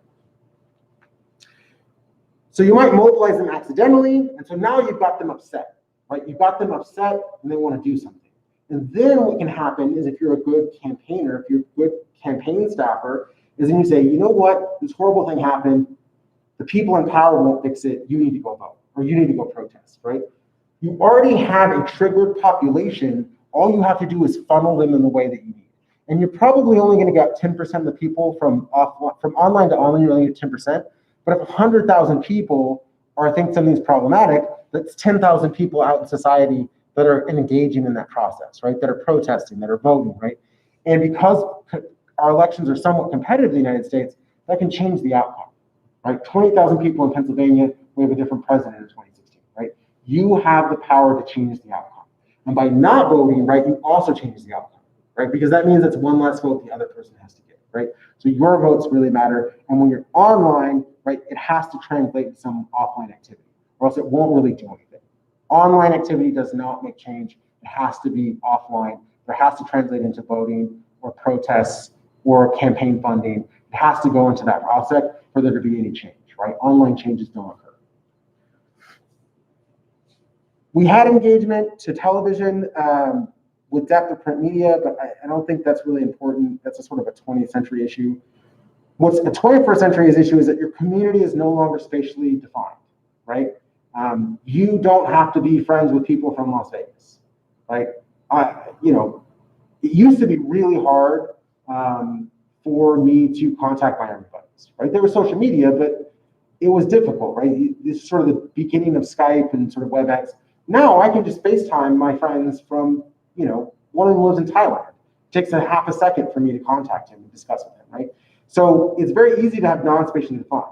So you might mobilize them accidentally, and so now you've got them upset, right? You've got them upset, and they want to do something. And then what can happen is if you're a good campaigner, if you're a good campaign staffer, is then you say, you know what, this horrible thing happened, the people in power won't fix it, you need to go vote, or you need to go protest, right? You already have a triggered population, all you have to do is funnel them in the way that you need. And you're probably only gonna get 10% of the people from online to online, you're only gonna get 10%, but if 100,000 people think something's problematic, that's 10,000 people out in society that are engaging in that process, right? That are protesting, that are voting, right? And because our elections are somewhat competitive in the United States, that can change the outcome, right? 20,000 people in Pennsylvania, we have a different president in 2016, right? You have the power to change the outcome. And by not voting, right, you also change the outcome, right? Because that means it's one less vote the other person has to get, right? So your votes really matter. And when you're online, right, it has to translate to some offline activity, or else it won't really do anything. Online activity does not make change. It has to be offline. There has to translate into voting or protests or campaign funding. It has to go into that process for there to be any change, right? Online changes don't occur. We had engagement to television with depth of print media, but I don't think that's really important. That's a sort of a 20th century issue. What's a 21st century issue is that your community is no longer spatially defined, right? You don't have to be friends with people from Las Vegas. Like, it used to be really hard for me to contact my Army buddies, right? There was social media, but it was difficult, right? This is sort of the beginning of Skype and sort of WebEx. Now I can just FaceTime my friends from, one of them lives in Thailand. It takes a half a second for me to contact him and discuss with him, right? So it's very easy to have non-spatially defined.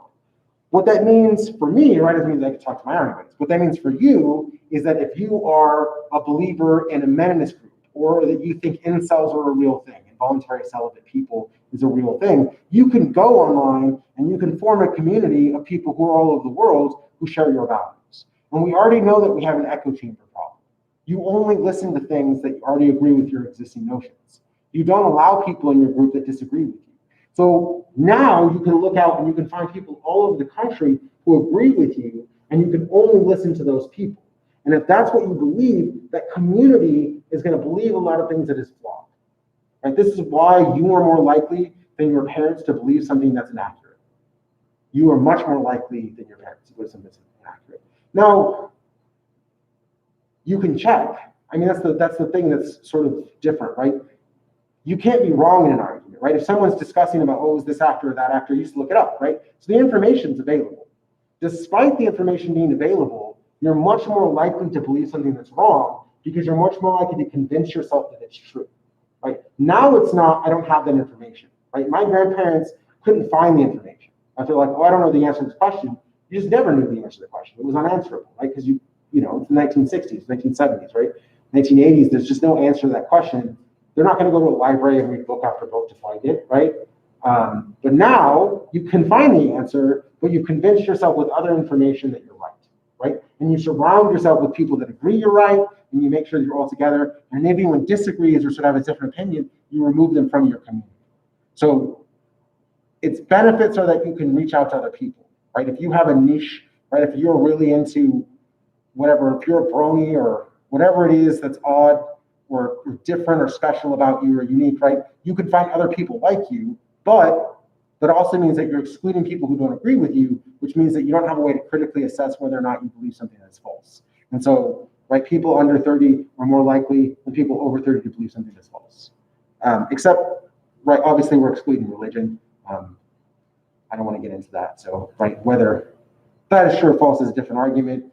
What that means for me, right, is means I can talk to my Army buddies. What that means for you is that if you are a believer in a Meninist group, or that you think incels are a real thing, involuntary celibate people is a real thing, you can go online and you can form a community of people who are all over the world who share your values. And we already know that we have an echo chamber problem. You only listen to things that already agree with your existing notions. You don't allow people in your group that disagree with you. So now you can look out and you can find people all over the country who agree with you, and you can only listen to those people. And if that's what you believe, that community is going to believe a lot of things that is flawed. Right? This is why you are more likely than your parents to believe something that's inaccurate. You are much more likely than your parents to believe something that's inaccurate. Now, you can check. I mean, that's the thing that's sort of different, right? You can't be wrong in an argument, right? If someone's discussing about, oh, is this actor or that actor, you just look it up, right? So the information's available. Despite the information being available, you're much more likely to believe something that's wrong because you're much more likely to convince yourself that it's true, right? Now it's not, I don't have that information, right? My grandparents couldn't find the information. I feel like, oh, I don't know the answer to this question. You just never knew the answer to the question. It was unanswerable, right? Because you know, it's the 1960s, 1970s, right? 1980s, there's just no answer to that question. They're not going to go to a library and read book after book to find it, right? But now you can find the answer, but you convince yourself with other information that you're right? And you surround yourself with people that agree you're right, and you make sure that you're all together. And if anyone disagrees or sort of have a different opinion, you remove them from your community. So its benefits are that you can reach out to other people, right? If you have a niche, right? If you're really into whatever, if you're a brony or whatever it is that's odd or different or special about you or unique, right? You can find other people like you, but that also means that you're excluding people who don't agree with you, which means that you don't have a way to critically assess whether or not you believe something that's false. And so, right, people under 30 are more likely than people over 30 to believe something that's false. Except, right, obviously we're excluding religion. I don't want to get into that. So, right, whether that is true or false is a different argument.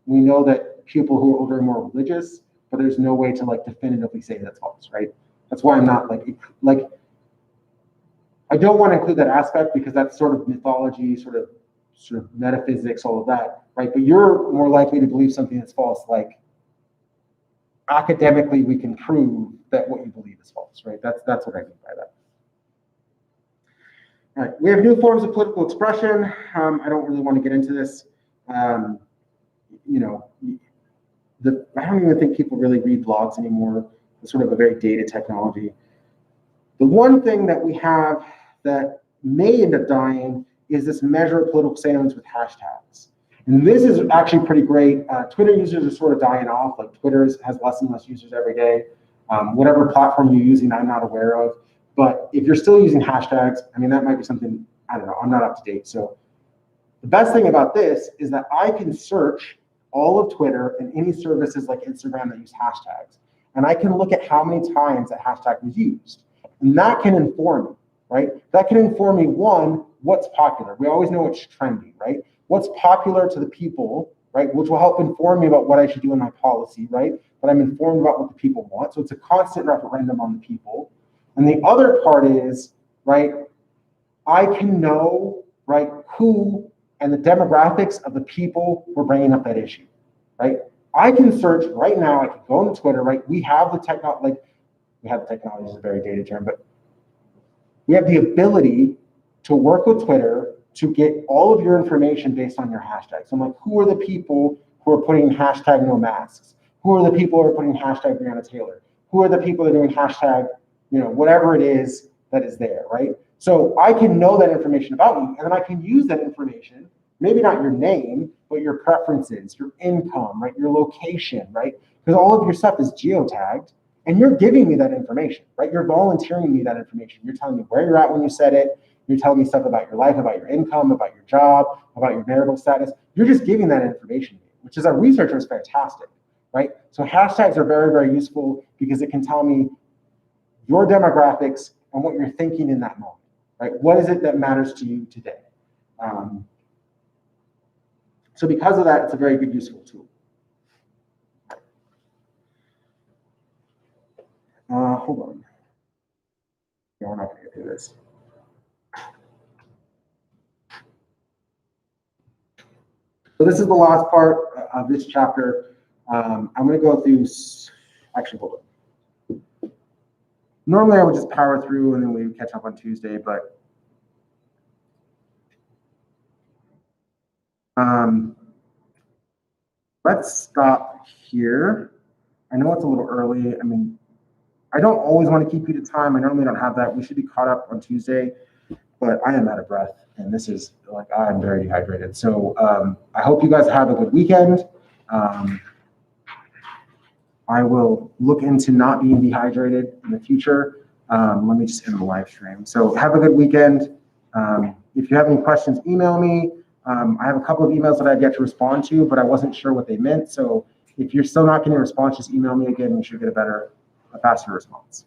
We know that people who are older are more religious, but there's no way to like definitively say that's false, right? That's why I'm not like I don't want to include that aspect because that's sort of mythology, sort of metaphysics, all of that, right? But you're more likely to believe something that's false. Like academically, we can prove that what you believe is false, right? That's what I mean by that. All right, we have new forms of political expression. I don't really want to get into this. You know, I don't even think people really read blogs anymore. It's sort of a very dated technology. The one thing that we have that may end up dying is this measure of political salience with hashtags. And this is actually pretty great. Twitter users are sort of dying off. Like Twitter has less and less users every day. Whatever platform you're using, I'm not aware of. But if you're still using hashtags, I mean, that might be something, I don't know, I'm not up to date. So the best thing about this is that I can search all of Twitter and any services like Instagram that use hashtags. And I can look at how many times that hashtag was used. And that can inform me, right? That can inform me, one, what's popular. We always know what's trendy, right? What's popular to the people, right? Which will help inform me about what I should do in my policy, right? But I'm informed about what the people want. So it's a constant referendum on the people. And the other part is, right, I can know, right, who and the demographics of the people who are bringing up that issue, right? I can search right now, I can go on Twitter, right? We have the technology, is a very dated term, but we have the ability to work with Twitter to get all of your information based on your hashtags. So I'm like, who are the people who are putting hashtag no masks? Who are the people who are putting hashtag Breonna Taylor? Who are the people that are doing hashtag, whatever it is that is there, right? So I can know that information about you, and then I can use that information, maybe not your name, but your preferences, your income, right? Your location, right? Because all of your stuff is geotagged, and you're giving me that information, right? You're volunteering me that information. You're telling me where you're at when you said it. You're telling me stuff about your life, about your income, about your job, about your marital status. You're just giving that information to me, which as a researcher is fantastic, right? So hashtags are very, very useful because it can tell me your demographics and what you're thinking in that moment, right? What is it that matters to you today? So because of that, it's a very good, useful tool. Hold on. Yeah, we're not going to get through this. So this is the last part of this chapter. I'm going to go through, actually, hold on. Normally I would just power through and then we would catch up on Tuesday, but let's stop here. I know it's a little early. I mean, I don't always want to keep you to time. I normally don't have that. We should be caught up on Tuesday, but I am out of breath, and this is like, I'm very dehydrated. So I hope you guys have a good weekend. I will look into not being dehydrated in the future. Let me just end the live stream. So have a good weekend. If you have any questions, email me. I have a couple of emails that I've yet to respond to, but I wasn't sure what they meant. So if you're still not getting a response, just email me again. You should get a faster response.